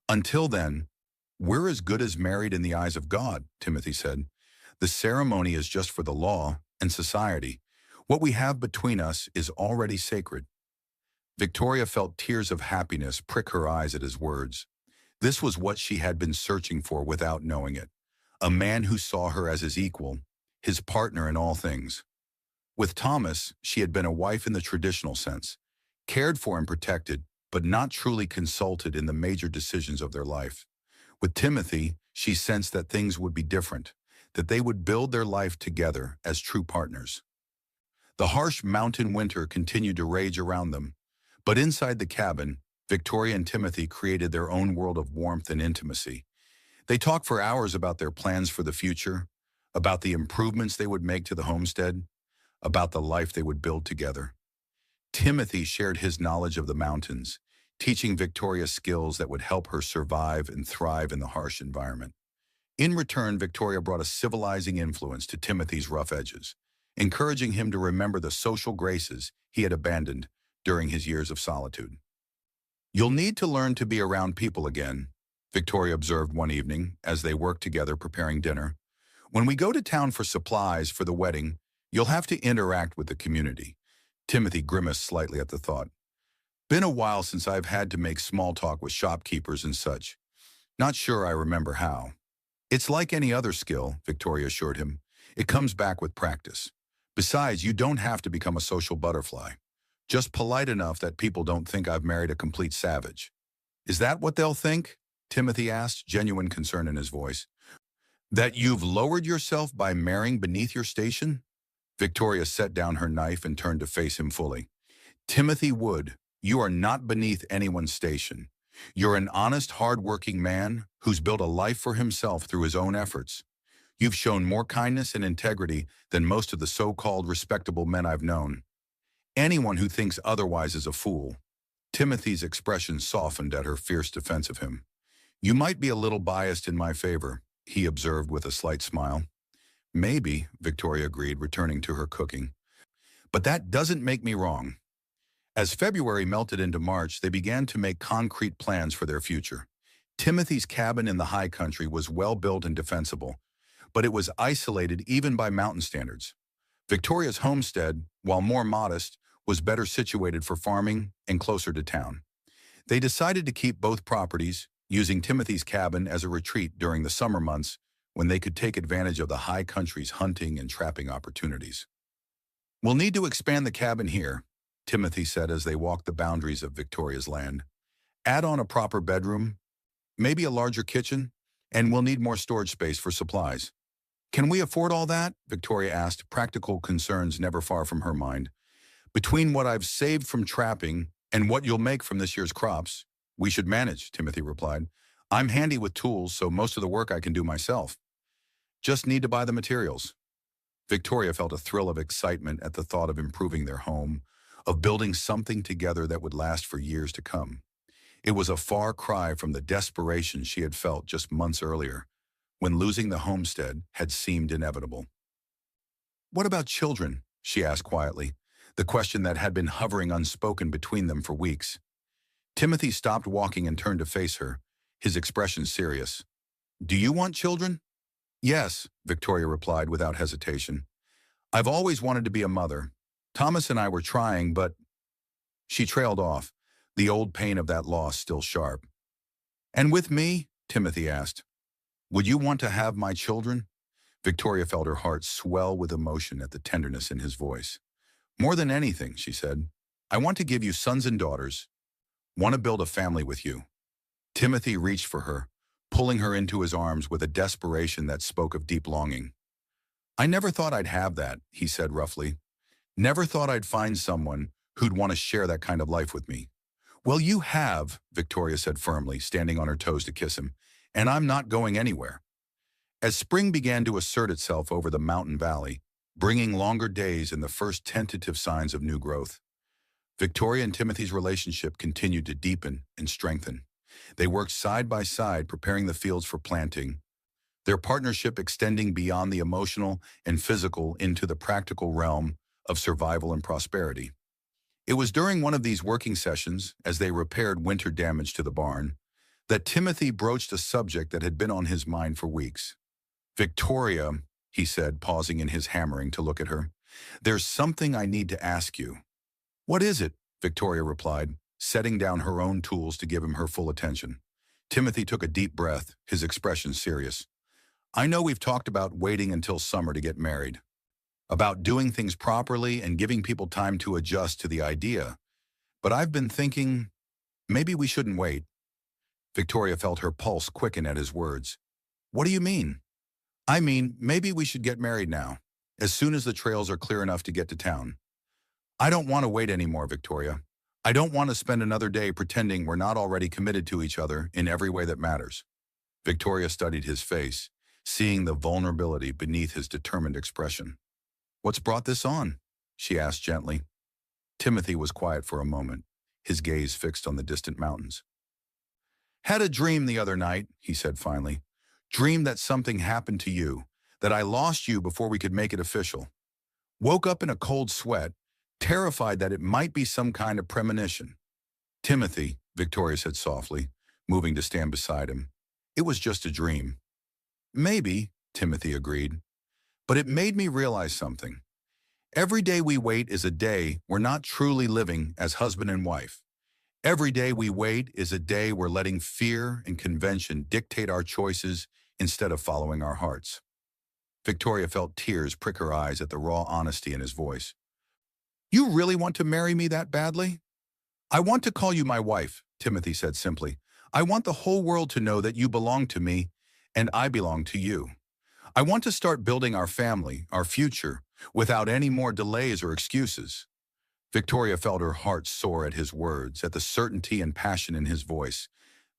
"Until then, we're as good as married in the eyes of God," Timothy said. "The ceremony is just for the law and society. What we have between us is already sacred." Victoria felt tears of happiness prick her eyes at his words. This was what she had been searching for without knowing it. A man who saw her as his equal, his partner in all things. With Thomas, she had been a wife in the traditional sense, cared for and protected, but not truly consulted in the major decisions of their life. With Timothy, she sensed that things would be different, that they would build their life together as true partners. The harsh mountain winter continued to rage around them, but inside the cabin, Victoria and Timothy created their own world of warmth and intimacy. They talked for hours about their plans for the future, about the improvements they would make to the homestead, about the life they would build together. Timothy shared his knowledge of the mountains, teaching Victoria skills that would help her survive and thrive in the harsh environment. In return, Victoria brought a civilizing influence to Timothy's rough edges, encouraging him to remember the social graces he had abandoned during his years of solitude. "You'll need to learn to be around people again," Victoria observed one evening as they worked together preparing dinner. "When we go to town for supplies for the wedding, you'll have to interact with the community." Timothy grimaced slightly at the thought. "Been a while since I've had to make small talk with shopkeepers and such. Not sure I remember how." "It's like any other skill," Victoria assured him. "It comes back with practice. Besides, you don't have to become a social butterfly. Just polite enough that people don't think I've married a complete savage." "Is that what they'll think?" Timothy asked, genuine concern in his voice. "That you've lowered yourself by marrying beneath your station?" Victoria set down her knife and turned to face him fully. "Timothy Wood, you are not beneath anyone's station. You're an honest, hard-working man who's built a life for himself through his own efforts. You've shown more kindness and integrity than most of the so-called respectable men I've known. Anyone who thinks otherwise is a fool." Timothy's expression softened at her fierce defense of him. "You might be a little biased in my favor," he observed with a slight smile. "Maybe," Victoria agreed, returning to her cooking. "But that doesn't make me wrong." As February melted into March, they began to make concrete plans for their future. Timothy's cabin in the high country was well-built and defensible, but it was isolated even by mountain standards. Victoria's homestead, while more modest, was better situated for farming and closer to town. They decided to keep both properties, using Timothy's cabin as a retreat during the summer months when they could take advantage of the high country's hunting and trapping opportunities. "We'll need to expand the cabin here," Timothy said as they walked the boundaries of Victoria's land. "Add on a proper bedroom, maybe a larger kitchen, and we'll need more storage space for supplies." "Can we afford all that?" Victoria asked, practical concerns never far from her mind. "Between what I've saved from trapping and what you'll make from this year's crops, we should manage," Timothy replied. "I'm handy with tools, so most of the work I can do myself. Just need to buy the materials." Victoria felt a thrill of excitement at the thought of improving their home, of building something together that would last for years to come. It was a far cry from the desperation she had felt just months earlier, when losing the homestead had seemed inevitable. "What about children?" she asked quietly, the question that had been hovering unspoken between them for weeks. Timothy stopped walking and turned to face her, his expression serious. "Do you want children?" "Yes," Victoria replied without hesitation. "I've always wanted to be a mother. Thomas and I were trying, but—" She trailed off, the old pain of that loss still sharp. "And with me?" Timothy asked. "Would you want to have my children?" Victoria felt her heart swell with emotion at the tenderness in his voice. "More than anything," she said, "I want to give you sons and daughters. Want to build a family with you." Timothy reached for her, pulling her into his arms with a desperation that spoke of deep longing. "I never thought I'd have that," he said roughly. "Never thought I'd find someone who'd want to share that kind of life with me." "Well, you have," Victoria said firmly, standing on her toes to kiss him, "and I'm not going anywhere." As spring began to assert itself over the mountain valley, bringing longer days and the first tentative signs of new growth, Victoria and Timothy's relationship continued to deepen and strengthen. They worked side by side preparing the fields for planting, their partnership extending beyond the emotional and physical into the practical realm of survival and prosperity. It was during one of these working sessions, as they repaired winter damage to the barn, that Timothy broached a subject that had been on his mind for weeks. "Victoria," he said, pausing in his hammering to look at her, "there's something I need to ask you." "What is it?" Victoria replied, setting down her own tools to give him her full attention. Timothy took a deep breath, his expression serious. "I know we've talked about waiting until summer to get married, about doing things properly and giving people time to adjust to the idea, but I've been thinking, maybe we shouldn't wait." Victoria felt her pulse quicken at his words. "What do you mean?" "I mean, maybe we should get married now, as soon as the trails are clear enough to get to town. I don't want to wait anymore, Victoria. I don't want to spend another day pretending we're not already committed to each other in every way that matters. Victoria studied his face, seeing the vulnerability beneath his determined expression. What's brought this on? She asked gently. Timothy was quiet for a moment, his gaze fixed on the distant mountains. Had a dream the other night, he said finally. Dreamed that something happened to you, that I lost you before we could make it official. Woke up in a cold sweat, terrified that it might be some kind of premonition. Timothy, Victoria said softly, moving to stand beside him. It was just a dream. Maybe, Timothy agreed, but it made me realize something. Every day we wait is a day we're not truly living as husband and wife. Every day we wait is a day we're letting fear and convention dictate our choices instead of following our hearts. Victoria felt tears prick her eyes at the raw honesty in his voice. You really want to marry me that badly? I want to call you my wife, Timothy said simply. I want the whole world to know that you belong to me and I belong to you. I want to start building our family, our future, without any more delays or excuses. Victoria felt her heart soar at his words, at the certainty and passion in his voice.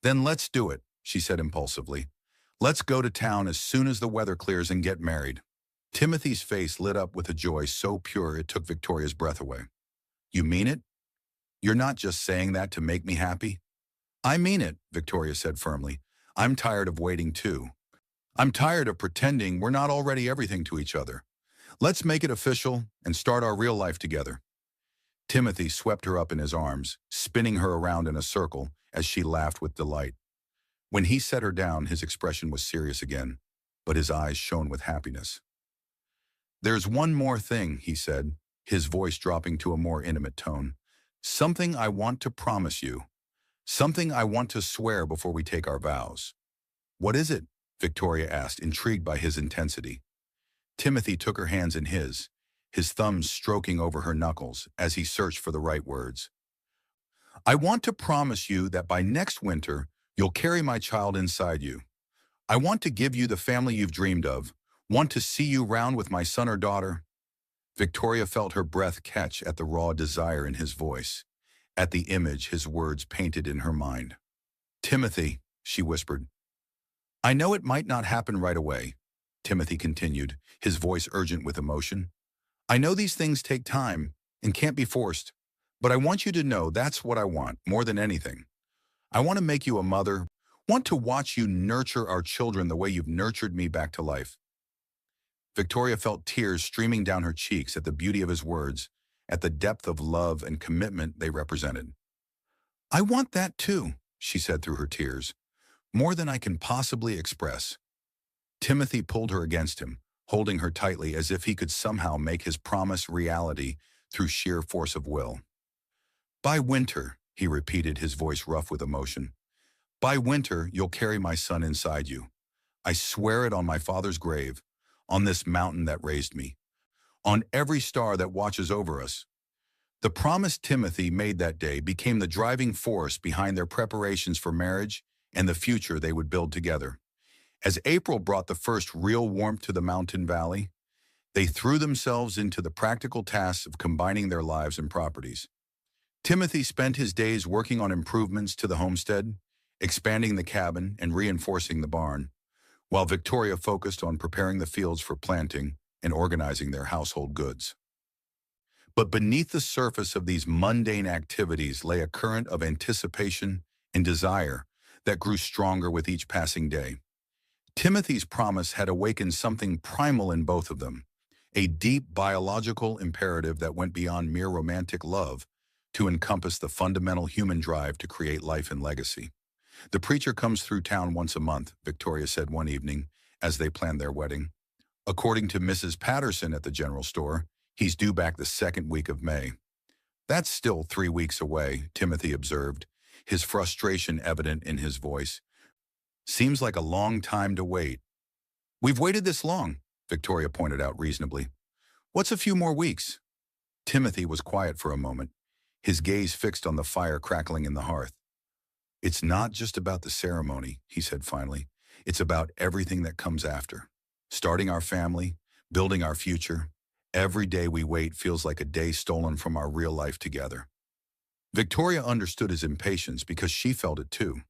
Then let's do it, she said impulsively. Let's go to town as soon as the weather clears and get married. Timothy's face lit up with a joy so pure it took Victoria's breath away. You mean it? You're not just saying that to make me happy? I mean it, Victoria said firmly. I'm tired of waiting too. I'm tired of pretending we're not already everything to each other. Let's make it official and start our real life together. Timothy swept her up in his arms, spinning her around in a circle as she laughed with delight. When he set her down, his expression was serious again, but his eyes shone with happiness. There's one more thing, he said, his voice dropping to a more intimate tone. Something I want to promise you. Something I want to swear before we take our vows. What is it? Victoria asked, intrigued by his intensity. Timothy took her hands in his thumbs stroking over her knuckles as he searched for the right words. I want to promise you that by next winter, you'll carry my child inside you. I want to give you the family you've dreamed of, want to see you round with my son or daughter. Victoria felt her breath catch at the raw desire in his voice, at the image his words painted in her mind. Timothy, she whispered. I know it might not happen right away, Timothy continued, his voice urgent with emotion. I know these things take time and can't be forced, but I want you to know that's what I want more than anything. I want to make you a mother, want to watch you nurture our children the way you've nurtured me back to life. Victoria felt tears streaming down her cheeks at the beauty of his words, at the depth of love and commitment they represented. I want that too, she said through her tears, more than I can possibly express. Timothy pulled her against him, holding her tightly as if he could somehow make his promise reality through sheer force of will. By winter, he repeated, his voice rough with emotion. By winter, you'll carry my son inside you. I swear it on my father's grave, on this mountain that raised me, on every star that watches over us. The promise Timothy made that day became the driving force behind their preparations for marriage and the future they would build together. As April brought the first real warmth to the mountain valley, they threw themselves into the practical tasks of combining their lives and properties. Timothy spent his days working on improvements to the homestead, expanding the cabin and reinforcing the barn, while Victoria focused on preparing the fields for planting and organizing their household goods. But beneath the surface of these mundane activities lay a current of anticipation and desire that grew stronger with each passing day. Timothy's promise had awakened something primal in both of them, a deep biological imperative that went beyond mere romantic love to encompass the fundamental human drive to create life and legacy. The preacher comes through town once a month, Victoria said one evening as they planned their wedding. According to Mrs. Patterson at the general store, he's due back the second week of May. That's still 3 weeks away, Timothy observed, his frustration evident in his voice. Seems like a long time to wait. We've waited this long, Victoria pointed out reasonably. What's a few more weeks? Timothy was quiet for a moment, his gaze fixed on the fire crackling in the hearth. It's not just about the ceremony, he said finally. It's about everything that comes after. Starting our family, building our future, Every day we wait feels like a day stolen from our real life together. Victoria understood his impatience because she felt it too.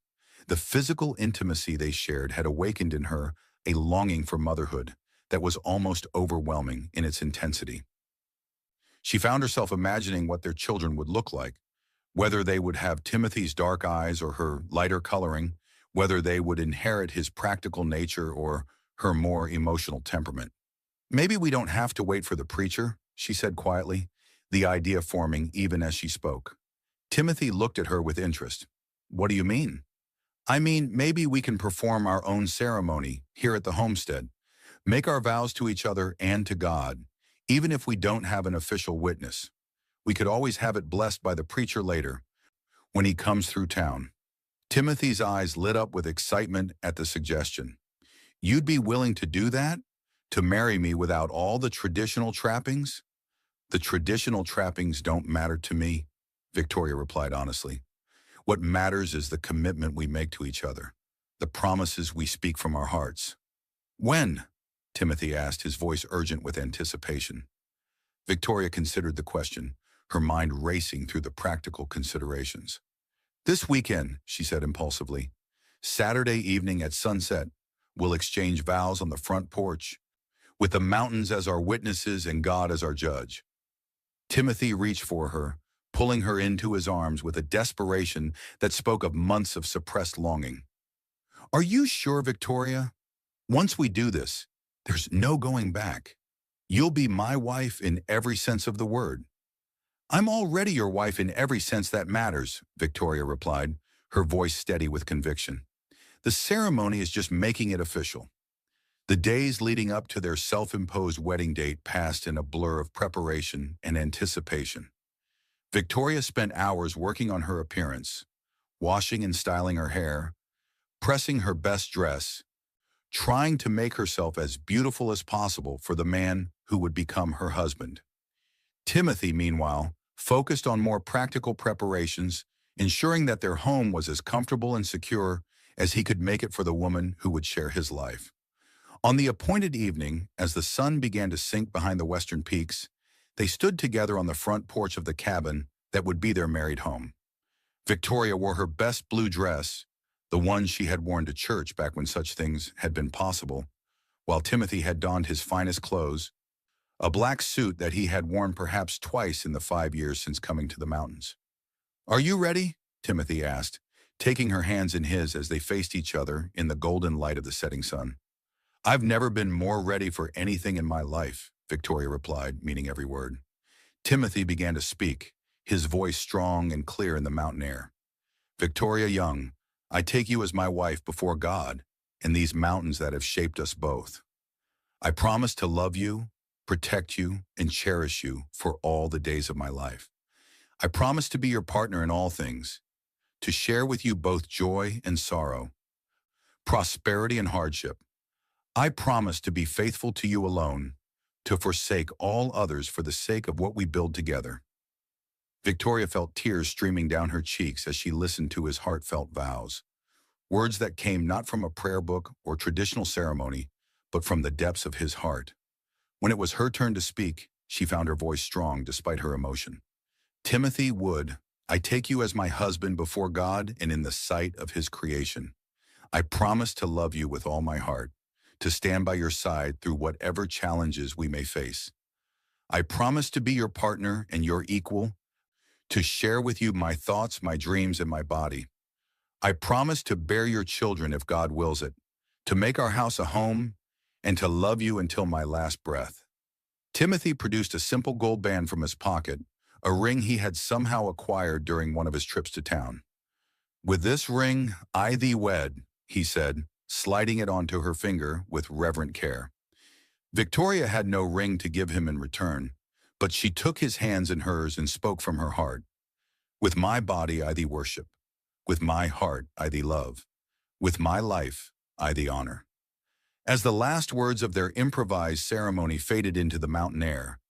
The physical intimacy they shared had awakened in her a longing for motherhood that was almost overwhelming in its intensity. She found herself imagining what their children would look like, whether they would have Timothy's dark eyes or her lighter coloring, whether they would inherit his practical nature or her more emotional temperament. "Maybe we don't have to wait for the preacher," she said quietly, the idea forming even as she spoke. Timothy looked at her with interest. "What do you mean?" "I mean, maybe we can perform our own ceremony here at the homestead, make our vows to each other and to God, even if we don't have an official witness. We could always have it blessed by the preacher later, when he comes through town." Timothy's eyes lit up with excitement at the suggestion. "You'd be willing to do that? To marry me without all the traditional trappings?" "The traditional trappings don't matter to me," Victoria replied honestly. "What matters is the commitment we make to each other, the promises we speak from our hearts." "When?" Timothy asked, his voice urgent with anticipation. Victoria considered the question, her mind racing through the practical considerations. "This weekend," she said impulsively. "Saturday evening at sunset, we'll exchange vows on the front porch, with the mountains as our witnesses and God as our judge." Timothy reached for her, pulling her into his arms with a desperation that spoke of months of suppressed longing. "Are you sure, Victoria? Once we do this, there's no going back. You'll be my wife in every sense of the word." "I'm already your wife in every sense that matters," Victoria replied, her voice steady with conviction. "The ceremony is just making it official." The days leading up to their self-imposed wedding date passed in a blur of preparation and anticipation. Victoria spent hours working on her appearance, washing and styling her hair, pressing her best dress, trying to make herself as beautiful as possible for the man who would become her husband. Timothy, meanwhile, focused on more practical preparations, ensuring that their home was as comfortable and secure as he could make it for the woman who would share his life. On the appointed evening, as the sun began to sink behind the western peaks, they stood together on the front porch of the cabin that would be their married home. Victoria wore her best blue dress, the one she had worn to church back when such things had been possible, while Timothy had donned his finest clothes, a black suit that he had worn perhaps twice in the 5 years since coming to the mountains. "Are you ready?" Timothy asked, taking her hands in his as they faced each other in the golden light of the setting sun. "I've never been more ready for anything in my life," Victoria replied, meaning every word. Timothy began to speak, his voice strong and clear in the mountain air. "Victoria Young, I take you as my wife before God and these mountains that have shaped us both. I promise to love you, protect you, and cherish you for all the days of my life. I promise to be your partner in all things, to share with you both joy and sorrow, prosperity and hardship. I promise to be faithful to you alone, to forsake all others for the sake of what we build together." Victoria felt tears streaming down her cheeks as she listened to his heartfelt vows, words that came not from a prayer book or traditional ceremony, but from the depths of his heart. When it was her turn to speak, she found her voice strong despite her emotion. "Timothy Wood, I take you as my husband before God and in the sight of his creation. I promise to love you with all my heart, to stand by your side through whatever challenges we may face. I promise to be your partner and your equal, to share with you my thoughts, my dreams, and my body. I promise to bear your children if God wills it, to make our house a home, and to love you until my last breath." Timothy produced a simple gold band from his pocket, a ring he had somehow acquired during one of his trips to town. "With this ring, I thee wed," he said, sliding it onto her finger with reverent care. Victoria had no ring to give him in return, but she took his hands in hers and spoke from her heart. "With my body I thee worship. With my heart I thee love. With my life I thee honor." As the last words of their improvised ceremony faded into the mountain air,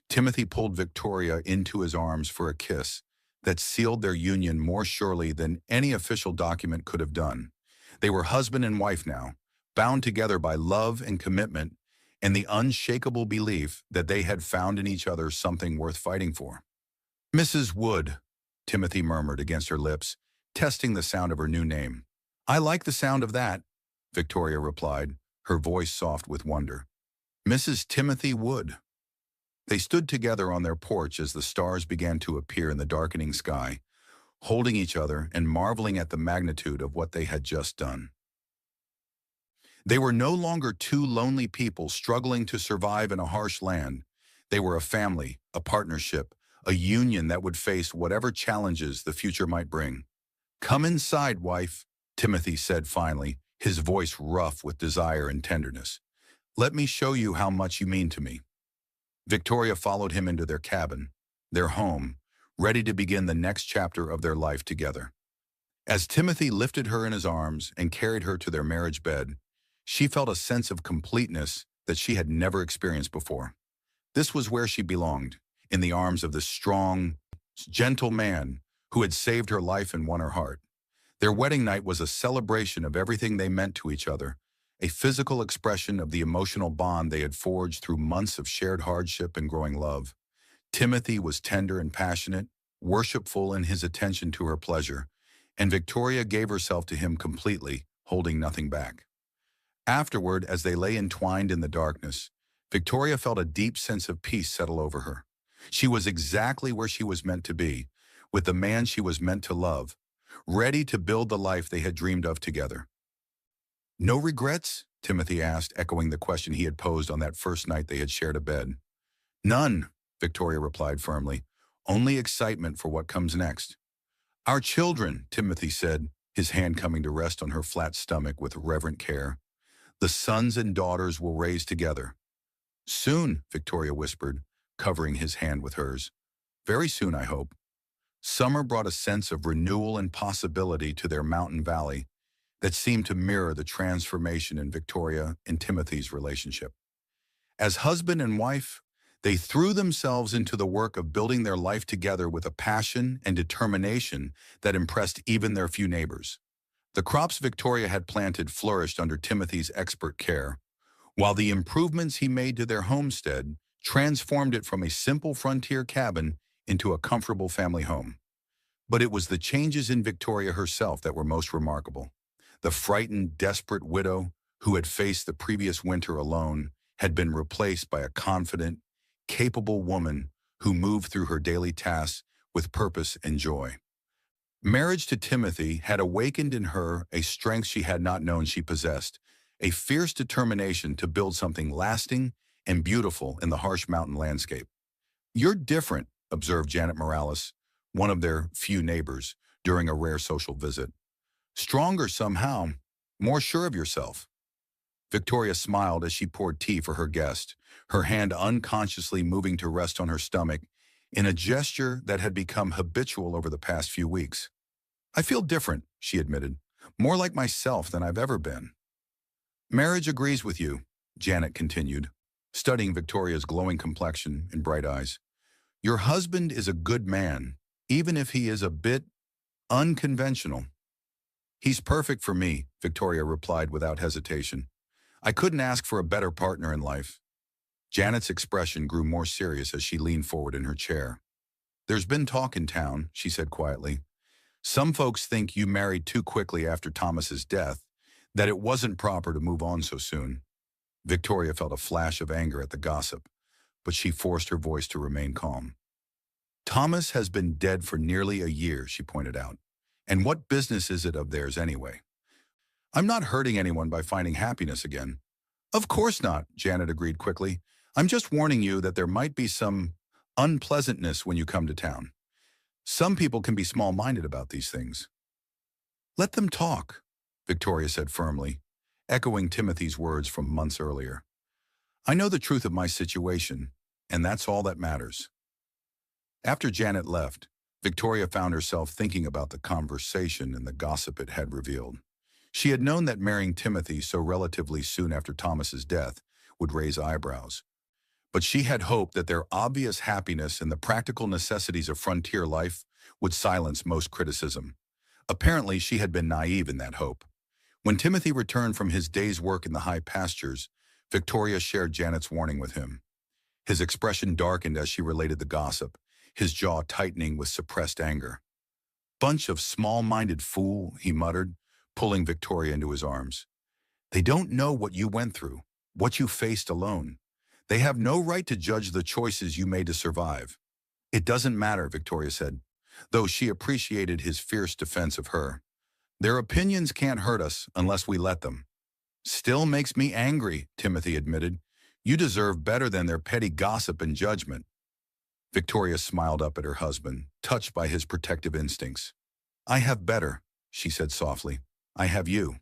Timothy pulled Victoria into his arms for a kiss that sealed their union more surely than any official document could have done. They were husband and wife now, bound together by love and commitment, and the unshakable belief that they had found in each other something worth fighting for. "Mrs. Wood," Timothy murmured against her lips, testing the sound of her new name. "I like the sound of that," Victoria replied, her voice soft with wonder. "Mrs. Timothy Wood." They stood together on their porch as the stars began to appear in the darkening sky, holding each other and marveling at the magnitude of what they had just done. They were no longer two lonely people struggling to survive in a harsh land. They were a family, a partnership, a union that would face whatever challenges the future might bring. "Come inside, wife," Timothy said finally, his voice rough with desire and tenderness. "Let me show you how much you mean to me." Victoria followed him into their cabin, their home, ready to begin the next chapter of their life together. As Timothy lifted her in his arms and carried her to their marriage bed, she felt a sense of completeness that she had never experienced before. This was where she belonged, in the arms of this strong, gentle man who had saved her life and won her heart. Their wedding night was a celebration of everything they meant to each other, a physical expression of the emotional bond they had forged through months of shared hardship and growing love. Timothy was tender and passionate, worshipful in his attention to her pleasure, and Victoria gave herself to him completely, holding nothing back. Afterward, as they lay entwined in the darkness, Victoria felt a deep sense of peace settle over her. She was exactly where she was meant to be, with the man she was meant to love, ready to build the life they had dreamed of together. "No regrets?" Timothy asked, echoing the question he had posed on that first night they had shared a bed. "None," Victoria replied firmly. "Only excitement for what comes next." "Our children," Timothy said, his hand coming to rest on her flat stomach with reverent care. "The sons and daughters we'll raise together." "Soon," Victoria whispered, covering his hand with hers. "Very soon, I hope." Summer brought a sense of renewal and possibility to their mountain valley that seemed to mirror the transformation in Victoria and Timothy's relationship. As husband and wife, they threw themselves into the work of building their life together with a passion and determination that impressed even their few neighbors. The crops Victoria had planted flourished under Timothy's expert care, while the improvements he made to their homestead transformed it from a simple frontier cabin into a comfortable family home. But it was the changes in Victoria herself that were most remarkable. The frightened, desperate widow who had faced the previous winter alone had been replaced by a confident, capable woman who moved through her daily tasks with purpose and joy. Marriage to Timothy had awakened in her a strength she had not known she possessed, a fierce determination to build something lasting and beautiful in the harsh mountain landscape. "You're different," observed Janet Morales, one of their few neighbors, during a rare social visit. "Stronger somehow, more sure of yourself." Victoria smiled as she poured tea for her guest, her hand unconsciously moving to rest on her stomach in a gesture that had become habitual over the past few weeks. "I feel different," she admitted, "more like myself than I've ever been." "Marriage agrees with you," Janet continued, studying Victoria's glowing complexion and bright eyes. "Your husband is a good man, even if he is a bit unconventional." "He's perfect for me," Victoria replied without hesitation. "I couldn't ask for a better partner in life." Janet's expression grew more serious as she leaned forward in her chair. "There's been talk in town," she said quietly. "Some folks think you married too quickly after Thomas's death, that it wasn't proper to move on so soon." Victoria felt a flash of anger at the gossip, but she forced her voice to remain calm. "Thomas has been dead for nearly a year," she pointed out. "And what business is it of theirs anyway? I'm not hurting anyone by finding happiness again." "Of course not," Janet agreed quickly. "I'm just warning you that there might be some unpleasantness when you come to town. Some people can be small-minded about these things." "Let them talk," Victoria said firmly, echoing Timothy's words from months earlier. "I know the truth of my situation, and that's all that matters." After Janet left, Victoria found herself thinking about the conversation and the gossip it had revealed. She had known that marrying Timothy so relatively soon after Thomas's death would raise eyebrows, but she had hoped that their obvious happiness and the practical necessities of frontier life would silence most criticism. Apparently, she had been naive in that hope. When Timothy returned from his day's work in the high pastures, Victoria shared Janet's warning with him. His expression darkened as she related the gossip, his jaw tightening with suppressed anger. "Bunch of small-minded fool," he muttered, pulling Victoria into his arms. "They don't know what you went through, what you faced alone. They have no right to judge the choices you made to survive." "It doesn't matter," Victoria said, though she appreciated his fierce defense of her. "Their opinions can't hurt us unless we let them." "Still makes me angry," Timothy admitted. "You deserve better than their petty gossip and judgment." Victoria smiled up at her husband, touched by his protective instincts. "I have better," she said softly. "I have you."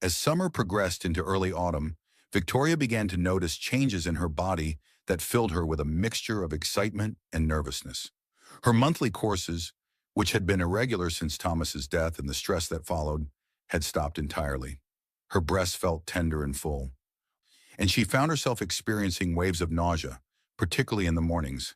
As summer progressed into early autumn, Victoria began to notice changes in her body that filled her with a mixture of excitement and nervousness. Her monthly courses, which had been irregular since Thomas's death and the stress that followed, had stopped entirely. Her breasts felt tender and full, and she found herself experiencing waves of nausea, particularly in the mornings.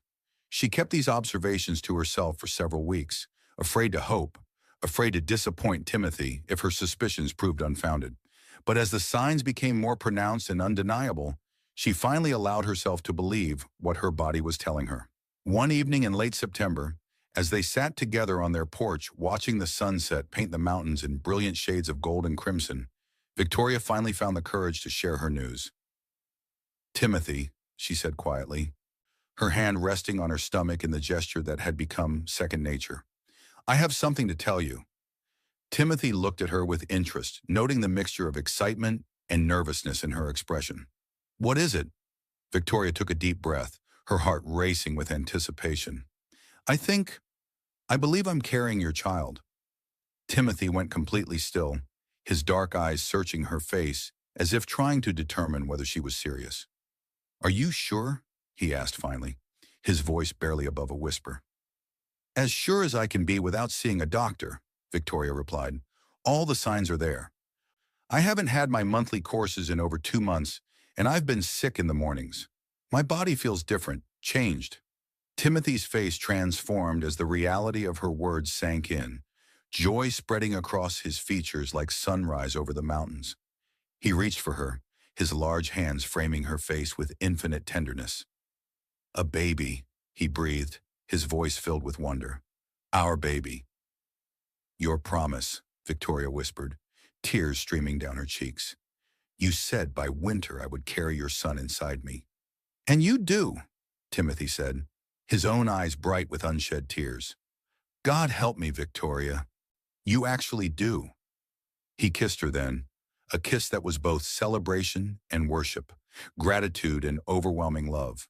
She kept these observations to herself for several weeks, afraid to hope, afraid to disappoint Timothy if her suspicions proved unfounded. But as the signs became more pronounced and undeniable, she finally allowed herself to believe what her body was telling her. One evening in late September, as they sat together on their porch watching the sunset paint the mountains in brilliant shades of gold and crimson, Victoria finally found the courage to share her news. "Timothy," she said quietly, her hand resting on her stomach in the gesture that had become second nature. "I have something to tell you." Timothy looked at her with interest, noting the mixture of excitement and nervousness in her expression. "What is it?" Victoria took a deep breath, her heart racing with anticipation. I believe I'm carrying your child." Timothy went completely still, his dark eyes searching her face as if trying to determine whether she was serious. "Are you sure?" he asked finally, his voice barely above a whisper. "As sure as I can be without seeing a doctor," Victoria replied. "All the signs are there. I haven't had my monthly courses in over 2 months, and I've been sick in the mornings. My body feels different, changed." Timothy's face transformed as the reality of her words sank in, joy spreading across his features like sunrise over the mountains. He reached for her, his large hands framing her face with infinite tenderness. "A baby," he breathed, his voice filled with wonder. "Our baby." "Your promise," Victoria whispered, tears streaming down her cheeks. "You said by winter I would carry your son inside me." "And you do," Timothy said, his own eyes bright with unshed tears. "God help me, Victoria. You actually do." He kissed her then, a kiss that was both celebration and worship, gratitude and overwhelming love.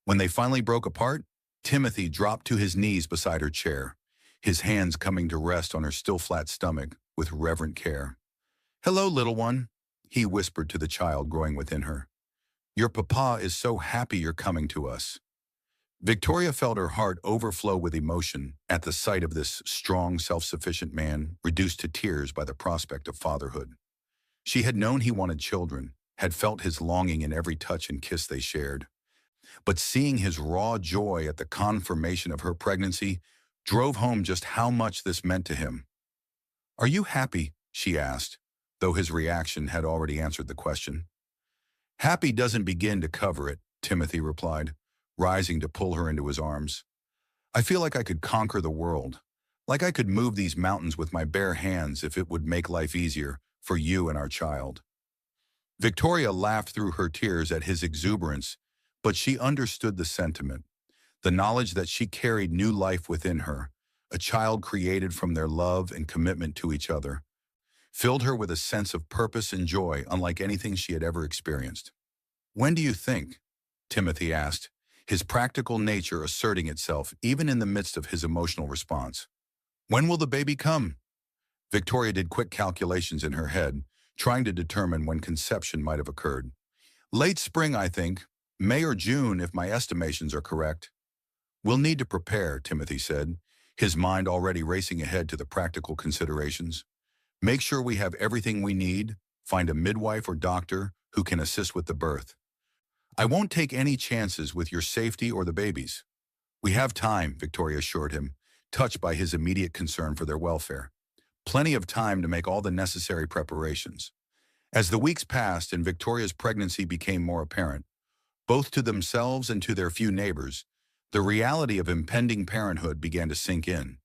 When they finally broke apart, Timothy dropped to his knees beside her chair, his hands coming to rest on her still flat stomach with reverent care. "Hello, little one," he whispered to the child growing within her. "Your papa is so happy you're coming to us." Victoria felt her heart overflow with emotion at the sight of this strong, self-sufficient man reduced to tears by the prospect of fatherhood. She had known he wanted children, had felt his longing in every touch and kiss they shared. But seeing his raw joy at the confirmation of her pregnancy drove home just how much this meant to him. "Are you happy?" she asked, though his reaction had already answered the question. "Happy doesn't begin to cover it," Timothy replied, rising to pull her into his arms. "I feel like I could conquer the world, like I could move these mountains with my bare hands if it would make life easier for you and our child." Victoria laughed through her tears at his exuberance, but she understood the sentiment, the knowledge that she carried new life within her, a child created from their love and commitment to each other, filled her with a sense of purpose and joy unlike anything she had ever experienced. "When do you think?" Timothy asked, his practical nature asserting itself even in the midst of his emotional response. "When will the baby come?" Victoria did quick calculations in her head, trying to determine when conception might have occurred. "Late spring, I think. May or June, if my estimations are correct." "We'll need to prepare," Timothy said, his mind already racing ahead to the practical considerations. "Make sure we have everything we need, find a midwife or doctor who can assist with the birth. I won't take any chances with your safety or the baby's." "We have time," Victoria assured him, touched by his immediate concern for their welfare. "Plenty of time to make all the necessary preparations." As the weeks passed and Victoria's pregnancy became more apparent, both to themselves and to their few neighbors, the reality of impending parenthood began to sink in.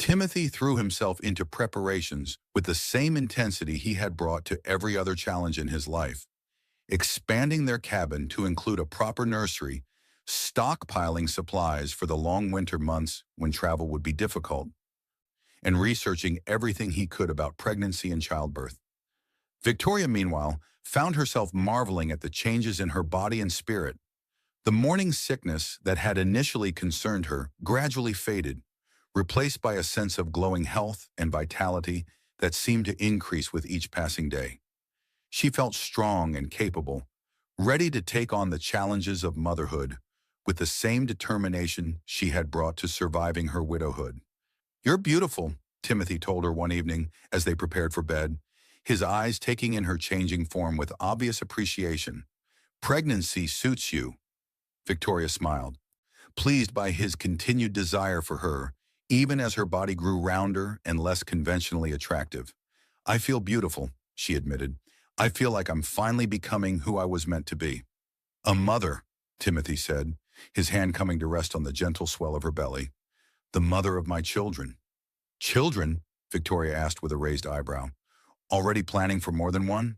Timothy threw himself into preparations with the same intensity he had brought to every other challenge in his life, expanding their cabin to include a proper nursery, stockpiling supplies for the long winter months when travel would be difficult, and researching everything he could about pregnancy and childbirth. Victoria, meanwhile, found herself marveling at the changes in her body and spirit. The morning sickness that had initially concerned her gradually faded, replaced by a sense of glowing health and vitality that seemed to increase with each passing day. She felt strong and capable, ready to take on the challenges of motherhood with the same determination she had brought to surviving her widowhood. "You're beautiful," Timothy told her one evening as they prepared for bed, his eyes taking in her changing form with obvious appreciation. "Pregnancy suits you." Victoria smiled, pleased by his continued desire for her, even as her body grew rounder and less conventionally attractive. "I feel beautiful," she admitted. "I feel like I'm finally becoming who I was meant to be." "A mother," Timothy said, his hand coming to rest on the gentle swell of her belly. "The mother of my children." "Children?" Victoria asked with a raised eyebrow. "Already planning for more than one?"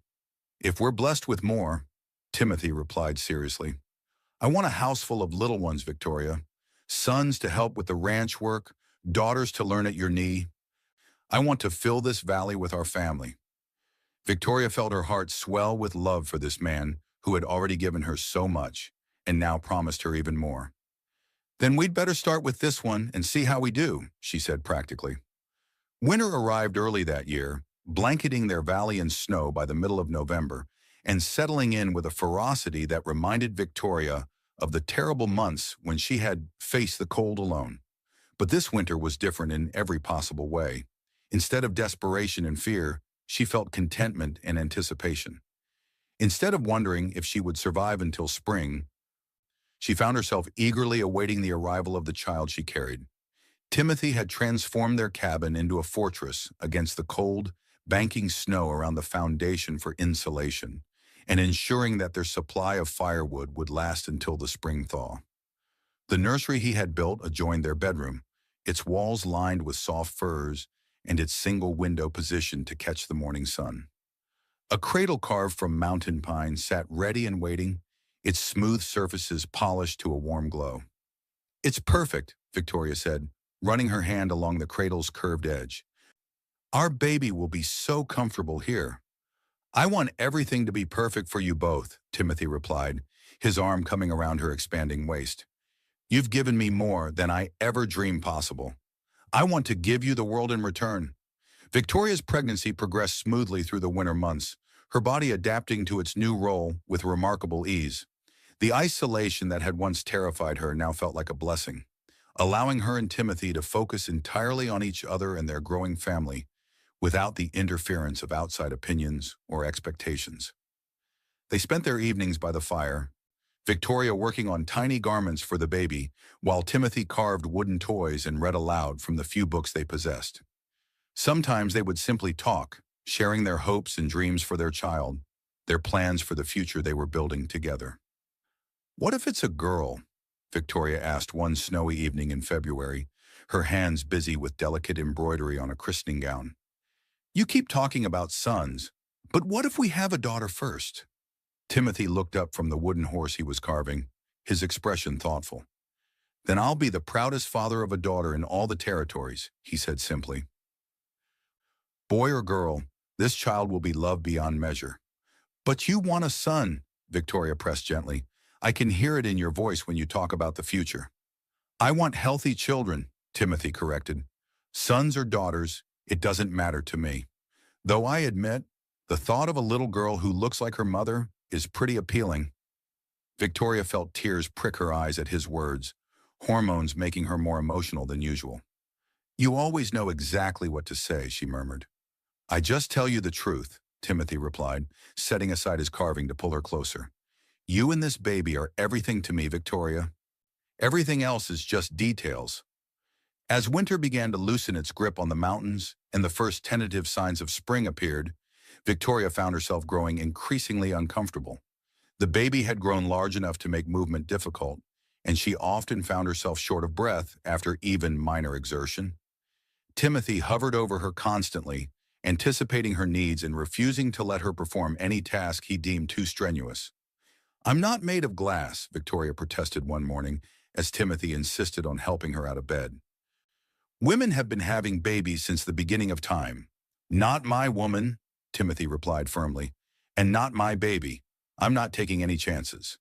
"If we're blessed with more," Timothy replied seriously. "I want a house full of little ones, Victoria. Sons to help with the ranch work, daughters to learn at your knee. I want to fill this valley with our family." Victoria felt her heart swell with love for this man who had already given her so much and now promised her even more. "Then we'd better start with this one and see how we do," she said practically. Winter arrived early that year, blanketing their valley in snow by the middle of November and settling in with a ferocity that reminded Victoria of the terrible months when she had faced the cold alone. But this winter was different in every possible way. Instead of desperation and fear, she felt contentment and anticipation. Instead of wondering if she would survive until spring, she found herself eagerly awaiting the arrival of the child she carried. Timothy had transformed their cabin into a fortress against the cold, banking snow around the foundation for insulation, and ensuring that their supply of firewood would last until the spring thaw. The nursery he had built adjoined their bedroom, its walls lined with soft furs and its single window positioned to catch the morning sun. A cradle carved from mountain pine sat ready and waiting, its smooth surfaces polished to a warm glow. "It's perfect," Victoria said, running her hand along the cradle's curved edge. "Our baby will be so comfortable here." "I want everything to be perfect for you both," Timothy replied, his arm coming around her expanding waist. "You've given me more than I ever dreamed possible. I want to give you the world in return." Victoria's pregnancy progressed smoothly through the winter months, her body adapting to its new role with remarkable ease. The isolation that had once terrified her now felt like a blessing, allowing her and Timothy to focus entirely on each other and their growing family, without the interference of outside opinions or expectations. They spent their evenings by the fire, Victoria working on tiny garments for the baby, while Timothy carved wooden toys and read aloud from the few books they possessed. Sometimes they would simply talk, sharing their hopes and dreams for their child, their plans for the future they were building together. "What if it's a girl?" Victoria asked one snowy evening in February, her hands busy with delicate embroidery on a christening gown. "You keep talking about sons, but what if we have a daughter first?" Timothy looked up from the wooden horse he was carving, his expression thoughtful. "Then I'll be the proudest father of a daughter in all the territories," he said simply. "Boy or girl, this child will be loved beyond measure." "But you want a son," Victoria pressed gently. "I can hear it in your voice when you talk about the future." "I want healthy children," Timothy corrected. "Sons or daughters, it doesn't matter to me. Though I admit, the thought of a little girl who looks like her mother is pretty appealing." Victoria felt tears prick her eyes at his words, hormones making her more emotional than usual. "You always know exactly what to say," she murmured. "I just tell you the truth," Timothy replied, setting aside his carving to pull her closer. "You and this baby are everything to me, Victoria. Everything else is just details." As winter began to loosen its grip on the mountains and the first tentative signs of spring appeared, Victoria found herself growing increasingly uncomfortable. The baby had grown large enough to make movement difficult, and she often found herself short of breath after even minor exertion. Timothy hovered over her constantly, anticipating her needs and refusing to let her perform any task he deemed too strenuous. "I'm not made of glass," Victoria protested one morning as Timothy insisted on helping her out of bed. "Women have been having babies since the beginning of time." "Not my woman," Timothy replied firmly, "and not my baby. I'm not taking any chances."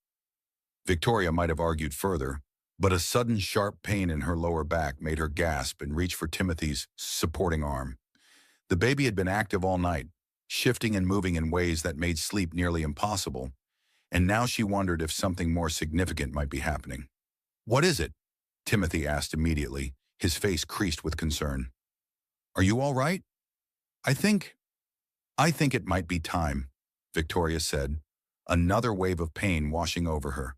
Victoria might have argued further, but a sudden sharp pain in her lower back made her gasp and reach for Timothy's supporting arm. The baby had been active all night, shifting and moving in ways that made sleep nearly impossible, and now she wondered if something more significant might be happening. "What is it?" Timothy asked immediately, his face creased with concern. "Are you all right?" I think it might be time," Victoria said, another wave of pain washing over her.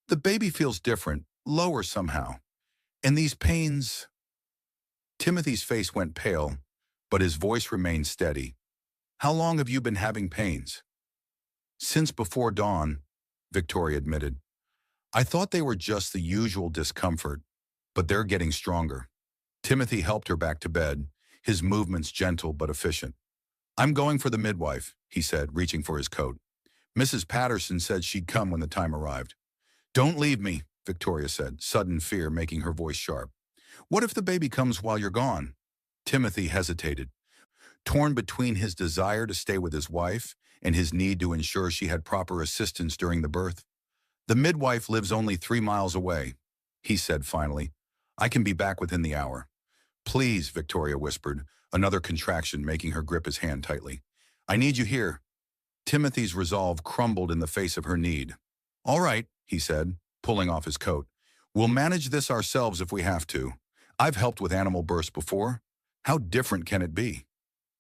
"The baby feels different, lower somehow. And these pains—" Timothy's face went pale, but his voice remained steady. "How long have you been having pains?" "Since before dawn," Victoria admitted. "I thought they were just the usual discomfort, but they're getting stronger." Timothy helped her back to bed, his movements gentle but efficient. "I'm going for the midwife," he said, reaching for his coat. "Mrs. Patterson said she'd come when the time arrived." "Don't leave me," Victoria said, sudden fear making her voice sharp. "What if the baby comes while you're gone?" Timothy hesitated, torn between his desire to stay with his wife and his need to ensure she had proper assistance during the birth. "The midwife lives only 3 miles away," he said finally. "I can be back within the hour." "Please," Victoria whispered, another contraction making her grip his hand tightly. "I need you here." Timothy's resolve crumbled in the face of her need. "All right," he said, pulling off his coat. "We'll manage this ourselves if we have to. I've helped with animal births before. How different can it be?"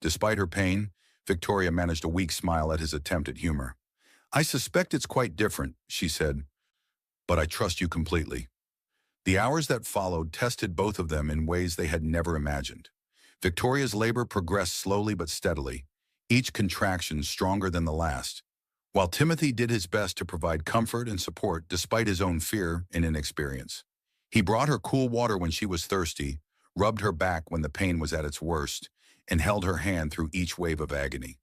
Despite her pain, Victoria managed a weak smile at his attempt at humor. "I suspect it's quite different," she said, "but I trust you completely." The hours that followed tested both of them in ways they had never imagined. Victoria's labor progressed slowly but steadily, each contraction stronger than the last, while Timothy did his best to provide comfort and support despite his own fear and inexperience. He brought her cool water when she was thirsty, rubbed her back when the pain was at its worst, and held her hand through each wave of agony.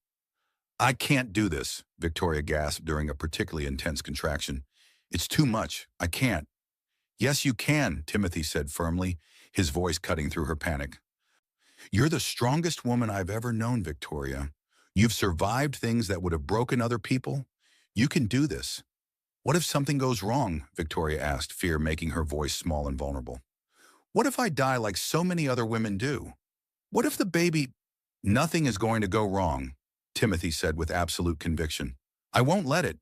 "I can't do this," Victoria gasped during a particularly intense contraction. "It's too much. I can't." "Yes, you can," Timothy said firmly, his voice cutting through her panic. "You're the strongest woman I've ever known, Victoria. You've survived things that would have broken other people. You can do this." "What if something goes wrong?" Victoria asked, fear making her voice small and vulnerable. "What if I die like so many other women do? What if the baby—" "Nothing is going to go wrong," Timothy said with absolute conviction. "I won't let it.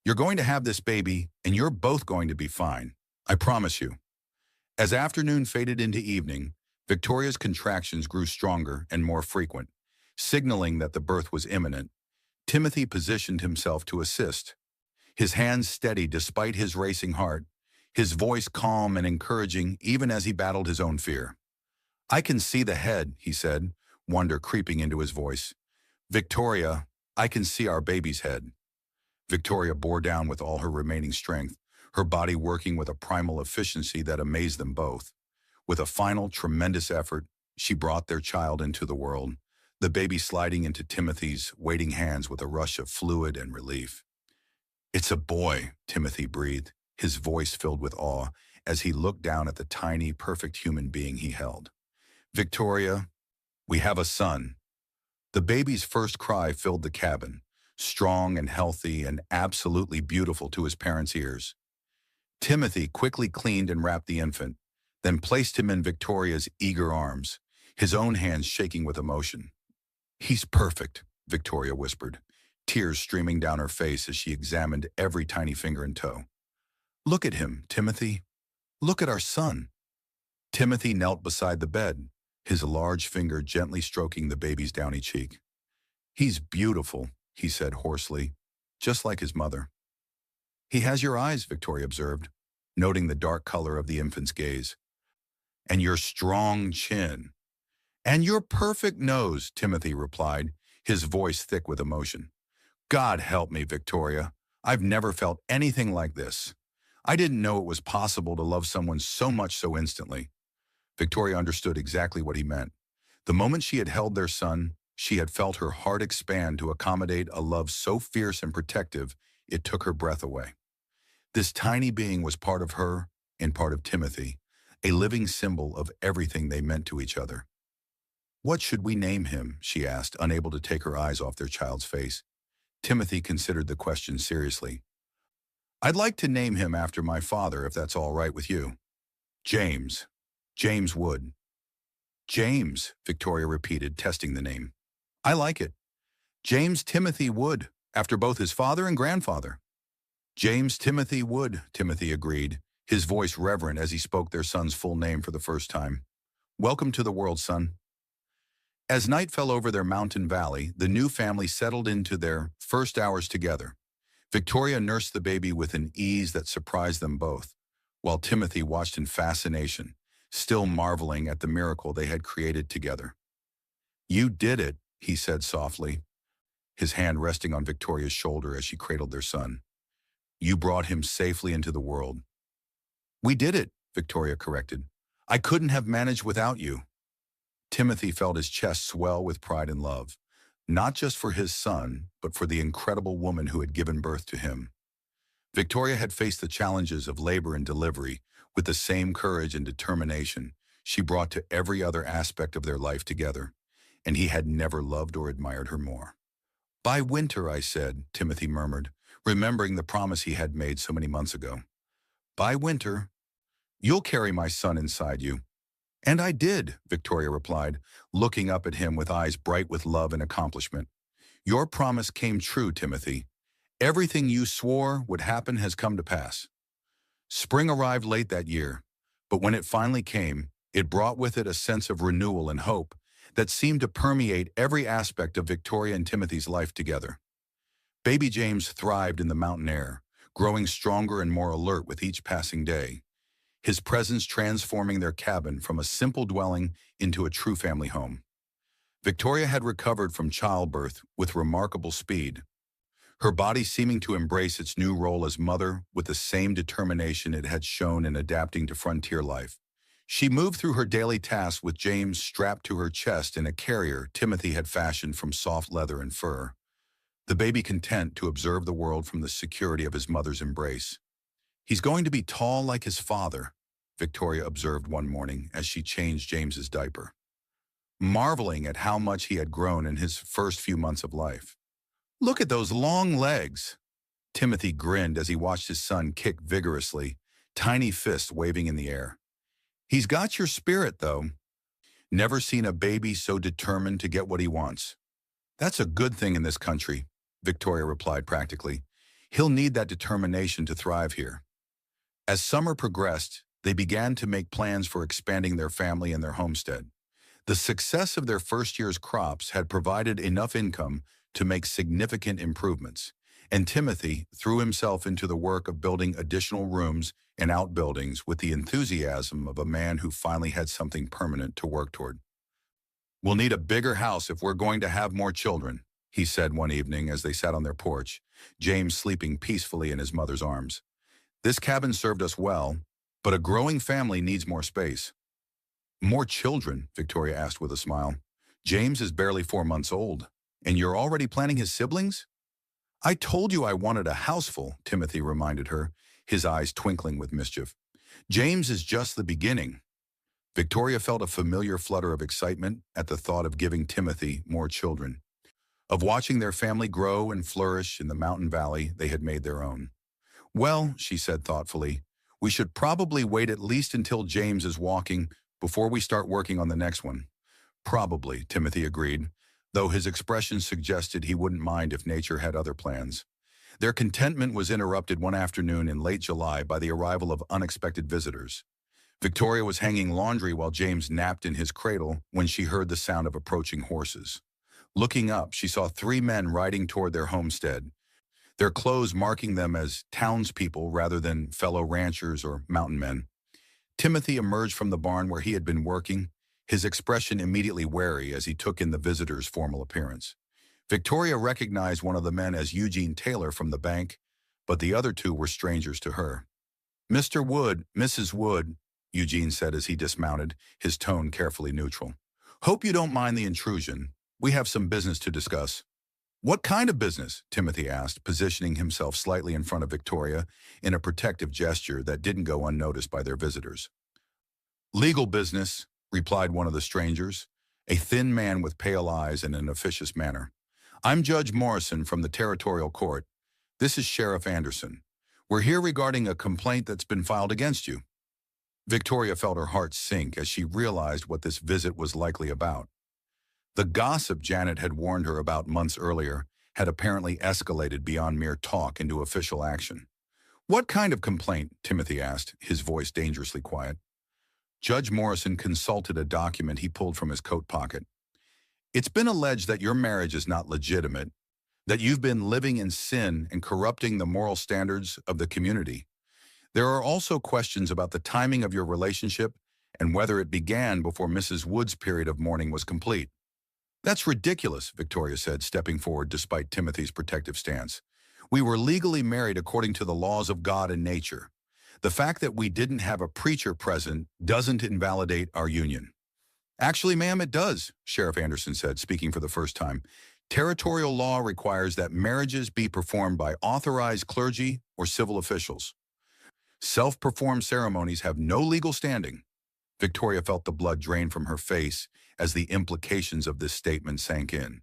You're going to have this baby, and you're both going to be fine. I promise you." As afternoon faded into evening, Victoria's contractions grew stronger and more frequent, signaling that the birth was imminent. Timothy positioned himself to assist, his hands steady despite his racing heart, his voice calm and encouraging even as he battled his own fear. "I can see the head," he said, wonder creeping into his voice. "Victoria, I can see our baby's head." Victoria bore down with all her remaining strength, her body working with a primal efficiency that amazed them both. With a final tremendous effort, she brought their child into the world, the baby sliding into Timothy's waiting hands with a rush of fluid and relief. "It's a boy," Timothy breathed, his voice filled with awe as he looked down at the tiny, perfect human being he held. "Victoria, we have a son." The baby's first cry filled the cabin, strong and healthy and absolutely beautiful to his parents' ears. Timothy quickly cleaned and wrapped the infant, then placed him in Victoria's eager arms, his own hands shaking with emotion. "He's perfect," Victoria whispered, tears streaming down her face as she examined every tiny finger and toe. "Look at him, Timothy. Look at our son." Timothy knelt beside the bed, his large finger gently stroking the baby's downy cheek. "He's beautiful," he said hoarsely, "just like his mother." "He has your eyes," Victoria observed, noting the dark color of the infant's gaze. "And your strong chin." "And your perfect nose," Timothy replied, his voice thick with emotion. God help me, Victoria. I've never felt anything like this. I didn't know it was possible to love someone so much so instantly. Victoria understood exactly what he meant. The moment she had held their son, she had felt her heart expand to accommodate a love so fierce and protective it took her breath away. This tiny being was part of her and part of Timothy, a living symbol of everything they meant to each other. What should we name him? She asked, unable to take her eyes off their child's face. Timothy considered the question seriously. I'd like to name him after my father, if that's all right with you. James. James Wood. James, Victoria repeated, testing the name. I like it. James Timothy Wood, after both his father and grandfather. James Timothy Wood, Timothy agreed, his voice reverent as he spoke their son's full name for the first time. Welcome to the world, son. As night fell over their mountain valley, the new family settled into their first hours together. Victoria nursed the baby with an ease that surprised them both, while Timothy watched in fascination, still marveling at the miracle they had created together. You did it, he said softly, his hand resting on Victoria's shoulder as she cradled their son. You brought him safely into the world. We did it, Victoria corrected. I couldn't have managed without you. Timothy felt his chest swell with pride and love, not just for his son, but for the incredible woman who had given birth to him. Victoria had faced the challenges of labor and delivery with the same courage and determination she brought to every other aspect of their life together, and he had never loved or admired her more. By winter, I said, Timothy murmured, remembering the promise he had made so many months ago. By winter, you'll carry my son inside you. And I did, Victoria replied, looking up at him with eyes bright with love and accomplishment. Your promise came true, Timothy. Everything you swore would happen has come to pass. Spring arrived late that year, but when it finally came, it brought with it a sense of renewal and hope that seemed to permeate every aspect of Victoria and Timothy's life together. Baby James thrived in the mountain air, growing stronger and more alert with each passing day, his presence transforming their cabin from a simple dwelling into a true family home. Victoria had recovered from childbirth with remarkable speed, her body seeming to embrace its new role as mother with the same determination it had shown in adapting to frontier life. She moved through her daily tasks with James strapped to her chest in a carrier Timothy had fashioned from soft leather and fur, the baby content to observe the world from the security of his mother's embrace. He's going to be tall like his father, Victoria observed one morning as she changed James's diaper, marveling at how much he had grown in his first few months of life. Look at those long legs. Timothy grinned as he watched his son kick vigorously, tiny fists waving in the air. He's got your spirit, though. Never seen a baby so determined to get what he wants. That's a good thing in this country, Victoria replied practically. He'll need that determination to thrive here. As summer progressed, they began to make plans for expanding their family and their homestead. The success of their first year's crops had provided enough income to make significant improvements, and Timothy threw himself into the work of building additional rooms and outbuildings with the enthusiasm of a man who finally had something permanent to work toward. We'll need a bigger house if we're going to have more children, he said one evening as they sat on their porch, James sleeping peacefully in his mother's arms. This cabin served us well, but a growing family needs more space. More children? Victoria asked with a smile. James is barely 4 months old, and you're already planning his siblings? I told you I wanted a houseful, Timothy reminded her, his eyes twinkling with mischief. James is just the beginning. Victoria felt a familiar flutter of excitement at the thought of giving Timothy more children, of watching their family grow and flourish in the mountain valley they had made their own. Well, she said thoughtfully, we should probably wait at least until James is walking before we start working on the next one. Probably, Timothy agreed, though his expression suggested he wouldn't mind if nature had other plans. Their contentment was interrupted one afternoon in late July by the arrival of unexpected visitors. Victoria was hanging laundry while James napped in his cradle when she heard the sound of approaching horses. Looking up, she saw 3 men riding toward their homestead, their clothes marking them as townspeople rather than fellow ranchers or mountain men. Timothy emerged from the barn where he had been working, his expression immediately wary as he took in the visitors' formal appearance. Victoria recognized one of the men as Eugene Taylor from the bank, but the other two were strangers to her. "Mr. Wood, Mrs. Wood," Eugene said as he dismounted, his tone carefully neutral. "Hope you don't mind the intrusion. We have some business to discuss." "What kind of business?" Timothy asked, positioning himself slightly in front of Victoria in a protective gesture that didn't go unnoticed by their visitors. "Legal business," replied one of the strangers, a thin man with pale eyes and an officious manner. "I'm Judge Morrison from the Territorial Court. This is Sheriff Anderson. We're here regarding a complaint that's been filed against you." Victoria felt her heart sink as she realized what this visit was likely about. The gossip Janet had warned her about months earlier had apparently escalated beyond mere talk into official action. "What kind of complaint?" Timothy asked, his voice dangerously quiet. Judge Morrison consulted a document he pulled from his coat pocket. "It's been alleged that your marriage is not legitimate, that you've been living in sin and corrupting the moral standards of the community. There are also questions about the timing of your relationship and whether it began before Mrs. Wood's period of mourning was complete." "That's ridiculous," Victoria said, stepping forward despite Timothy's protective stance. "We were legally married according to the laws of God and nature. The fact that we didn't have a preacher present doesn't invalidate our union." "Actually, ma'am, it does," Sheriff Anderson said, speaking for the first time. "Territorial law requires that marriages be performed by authorized clergy or civil officials. Self-performed ceremonies have no legal standing." Victoria felt the blood drain from her face as the implications of this statement sank in.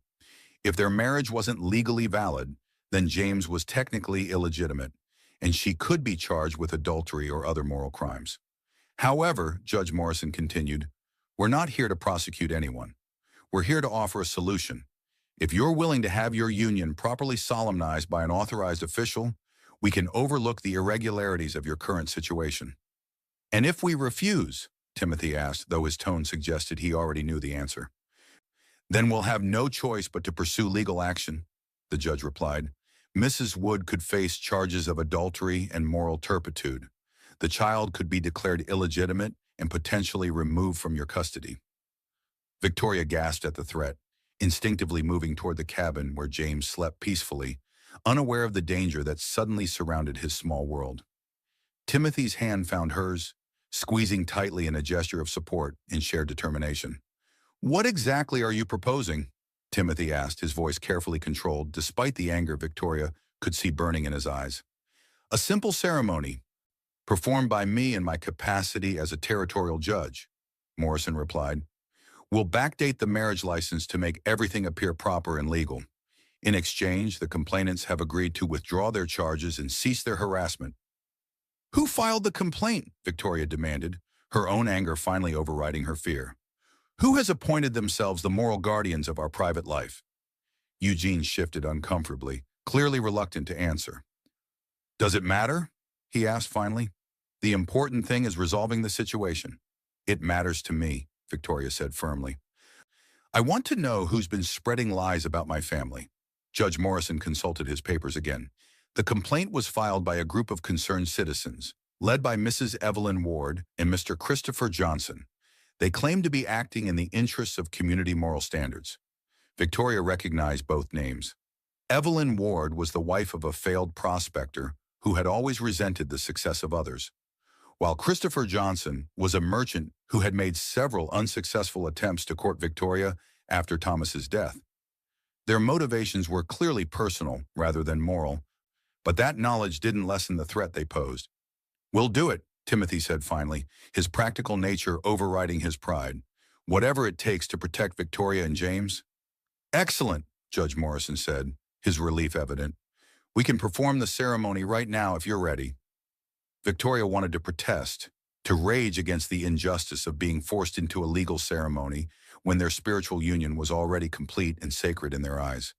If their marriage wasn't legally valid, then James was technically illegitimate, and she could be charged with adultery or other moral crimes. "However," Judge Morrison continued, "we're not here to prosecute anyone. We're here to offer a solution. If you're willing to have your union properly solemnized by an authorized official, we can overlook the irregularities of your current situation." "And if we refuse?" Timothy asked, though his tone suggested he already knew the answer. "Then we'll have no choice but to pursue legal action," the judge replied. "Mrs. Wood could face charges of adultery and moral turpitude. The child could be declared illegitimate and potentially removed from your custody." Victoria gasped at the threat, instinctively moving toward the cabin where James slept peacefully, unaware of the danger that suddenly surrounded his small world. Timothy's hand found hers, squeezing tightly in a gesture of support and shared determination. "What exactly are you proposing?" Timothy asked, his voice carefully controlled, despite the anger Victoria could see burning in his eyes. "A simple ceremony, performed by me in my capacity as a territorial judge," Morrison replied. "We'll backdate the marriage license to make everything appear proper and legal. In exchange, the complainants have agreed to withdraw their charges and cease their harassment." "Who filed the complaint?" Victoria demanded, her own anger finally overriding her fear. "Who has appointed themselves the moral guardians of our private life?" Eugene shifted uncomfortably, clearly reluctant to answer. "Does it matter?" he asked finally. "The important thing is resolving the situation." "It matters to me," Victoria said firmly. "I want to know who's been spreading lies about my family." Judge Morrison consulted his papers again. The complaint was filed by a group of concerned citizens, led by Mrs. Evelyn Ward and Mr. Christopher Johnson. They claimed to be acting in the interests of community moral standards. Victoria recognized both names. Evelyn Ward was the wife of a failed prospector who had always resented the success of others, while Christopher Johnson was a merchant who had made several unsuccessful attempts to court Victoria after Thomas's death. Their motivations were clearly personal rather than moral, but that knowledge didn't lessen the threat they posed. "We'll do it," Timothy said finally, his practical nature overriding his pride. "Whatever it takes to protect Victoria and James." "Excellent," Judge Morrison said, his relief evident. "We can perform the ceremony right now if you're ready." Victoria wanted to protest, to rage against the injustice of being forced into a legal ceremony when their spiritual union was already complete and sacred in their eyes.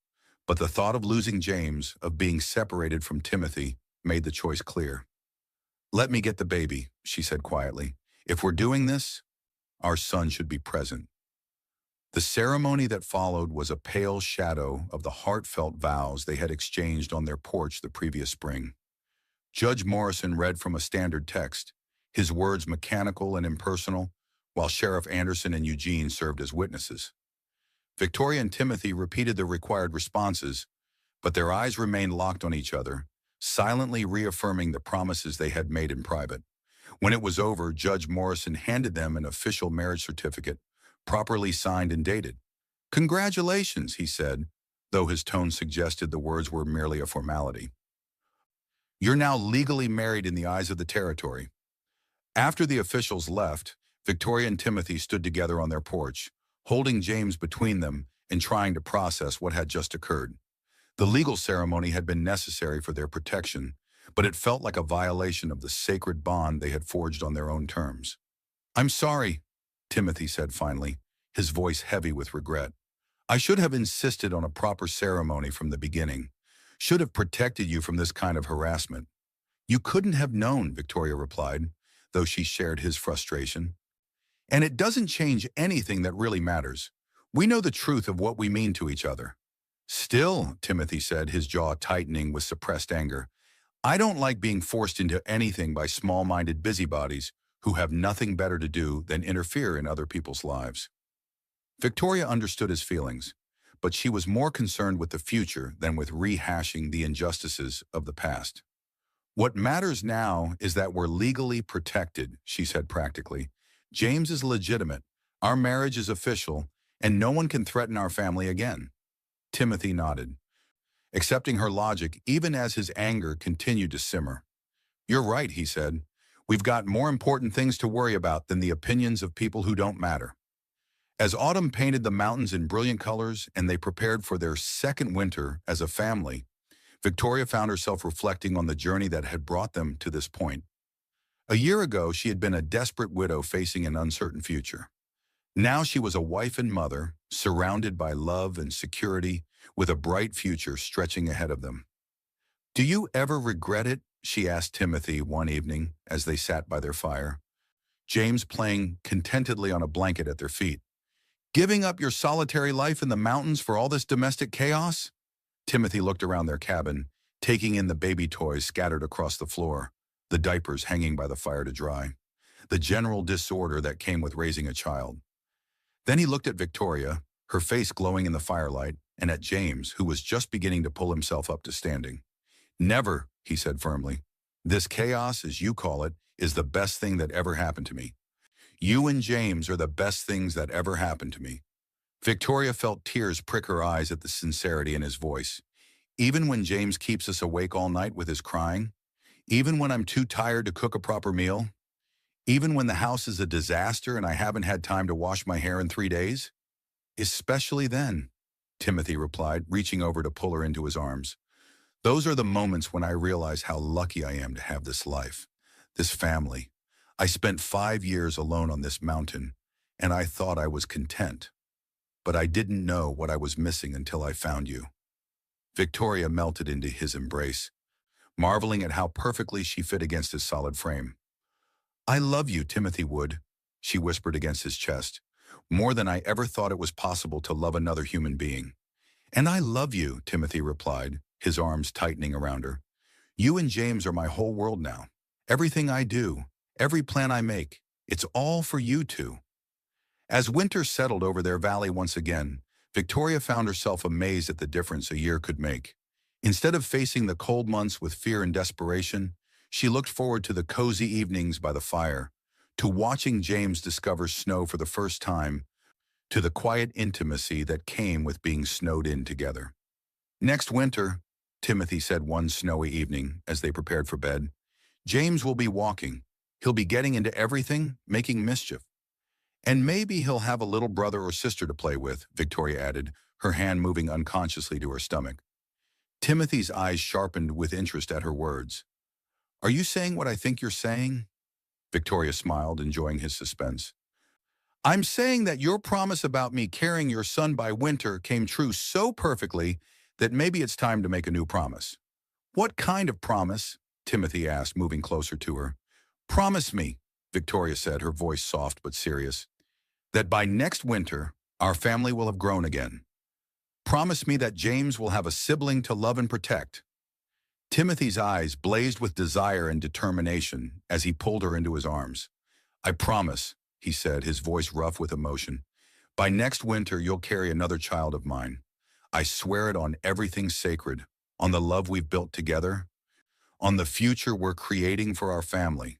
But the thought of losing James, of being separated from Timothy, made the choice clear. "Let me get the baby," she said quietly. "If we're doing this, our son should be present." The ceremony that followed was a pale shadow of the heartfelt vows they had exchanged on their porch the previous spring. Judge Morrison read from a standard text, his words mechanical and impersonal, while Sheriff Anderson and Eugene served as witnesses. Victoria and Timothy repeated the required responses, but their eyes remained locked on each other, silently reaffirming the promises they had made in private. When it was over, Judge Morrison handed them an official marriage certificate, properly signed and dated. "Congratulations," he said, though his tone suggested the words were merely a formality. "You're now legally married in the eyes of the territory." After the officials left, Victoria and Timothy stood together on their porch, holding James between them and trying to process what had just occurred. The legal ceremony had been necessary for their protection, but it felt like a violation of the sacred bond they had forged on their own terms. "I'm sorry," Timothy said finally, his voice heavy with regret. "I should have insisted on a proper ceremony from the beginning. Should have protected you from this kind of harassment." "You couldn't have known," Victoria replied, though she shared his frustration. "And it doesn't change anything that really matters. We know the truth of what we mean to each other." "Still," Timothy said, his jaw tightening with suppressed anger, "I don't like being forced into anything by small-minded busybodies who have nothing better to do than interfere in other people's lives." Victoria understood his feelings, but she was more concerned with the future than with rehashing the injustices of the past. "What matters now is that we're legally protected," she said practically. "James is legitimate, our marriage is official, and no one can threaten our family again." Timothy nodded, accepting her logic even as his anger continued to simmer. "You're right," he said. "We've got more important things to worry about than the opinions of people who don't matter." As autumn painted the mountains in brilliant colors and they prepared for their second winter as a family, Victoria found herself reflecting on the journey that had brought them to this point. A year ago, she had been a desperate widow facing an uncertain future. Now she was a wife and mother, surrounded by love and security, with a bright future stretching ahead of them. "Do you ever regret it?" she asked Timothy one evening as they sat by their fire, James playing contentedly on a blanket at their feet. "Giving up your solitary life in the mountains for all this domestic chaos?" Timothy looked around their cabin, taking in the baby toys scattered across the floor, the diapers hanging by the fire to dry, the general disorder that came with raising a child. Then he looked at Victoria, her face glowing in the firelight, and at James, who was just beginning to pull himself up to standing. "Never," he said firmly. "This chaos, as you call it, is the best thing that ever happened to me. You and James are the best things that ever happened to me." Victoria felt tears prick her eyes at the sincerity in his voice. "Even when James keeps us awake all night with his crying? Even when I'm too tired to cook a proper meal? Even when the house is a disaster and I haven't had time to wash my hair in 3 days?" "Especially then," Timothy replied, reaching over to pull her into his arms. "Those are the moments when I realize how lucky I am to have this life, this family. I spent 5 years alone on this mountain, and I thought I was content. But I didn't know what I was missing until I found you." Victoria melted into his embrace, marveling at how perfectly she fit against his solid frame. "I love you, Timothy Wood," she whispered against his chest, "more than I ever thought it was possible to love another human being." "And I love you," Timothy replied, his arms tightening around her. "You and James are my whole world now. Everything I do, every plan I make, it's all for you two." As winter settled over their valley once again, Victoria found herself amazed at the difference a year could make. Instead of facing the cold months with fear and desperation, she looked forward to the cozy evenings by the fire, to watching James discover snow for the first time, to the quiet intimacy that came with being snowed in together. "Next winter," Timothy said one snowy evening as they prepared for bed, "James will be walking. He'll be getting into everything, making mischief. And maybe he'll have a little brother or sister to play with," Victoria added, her hand moving unconsciously to her stomach. Timothy's eyes sharpened with interest at her words. "Are you saying what I think you're saying?" Victoria smiled, enjoying his suspense. "I'm saying that your promise about me carrying your son by winter came true so perfectly that maybe it's time to make a new promise." "What kind of promise?" Timothy asked, moving closer to her. "Promise me," Victoria said, her voice soft but serious, "that by next winter, our family will have grown again. Promise me that James will have a sibling to love and protect." Timothy's eyes blazed with desire and determination as he pulled her into his arms. "I promise," he said, his voice rough with emotion. By next winter, you'll carry another child of mine. I swear it on everything sacred, on the love we've built together, on the future we're creating for our family."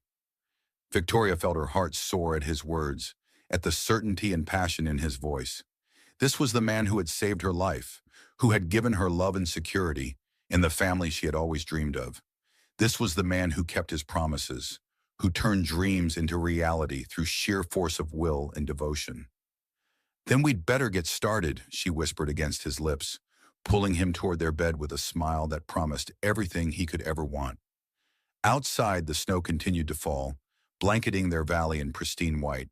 Victoria felt her heart soar at his words, at the certainty and passion in his voice. This was the man who had saved her life, who had given her love and security in the family she had always dreamed of. This was the man who kept his promises, who turned dreams into reality through sheer force of will and devotion. "Then we'd better get started," she whispered against his lips, pulling him toward their bed with a smile that promised everything he could ever want. Outside, the snow continued to fall, blanketing their valley in pristine white.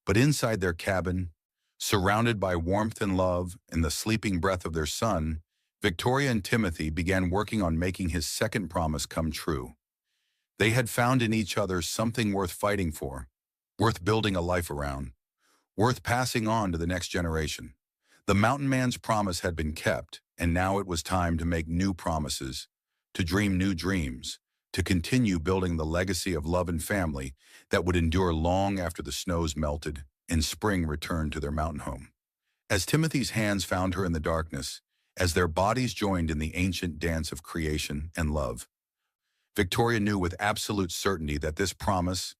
But inside their cabin, surrounded by warmth and love and the sleeping breath of their son, Victoria and Timothy began working on making his second promise come true. They had found in each other something worth fighting for, worth building a life around, worth passing on to the next generation. The mountain man's promise had been kept, and now it was time to make new promises, to dream new dreams, to continue building the legacy of love and family that would endure long after the snows melted and spring returned to their mountain home. As Timothy's hands found her in the darkness, as their bodies joined in the ancient dance of creation and love, Victoria knew with absolute certainty that this promise,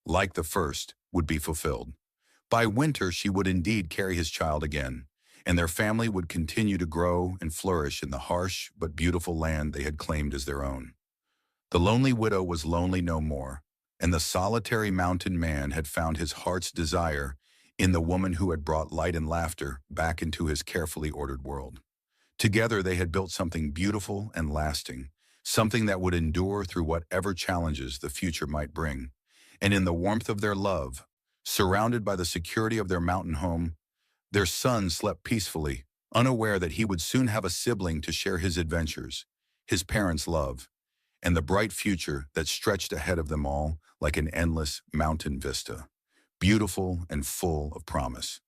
like the first, would be fulfilled. By winter, she would indeed carry his child again, and their family would continue to grow and flourish in the harsh but beautiful land they had claimed as their own. The lonely widow was lonely no more, and the solitary mountain man had found his heart's desire in the woman who had brought light and laughter back into his carefully ordered world. Together they had built something beautiful and lasting, something that would endure through whatever challenges the future might bring. And in the warmth of their love, surrounded by the security of their mountain home, their son slept peacefully, unaware that he would soon have a sibling to share his adventures, his parents' love, and the bright future that stretched ahead of them all like an endless mountain vista, beautiful and full of promise.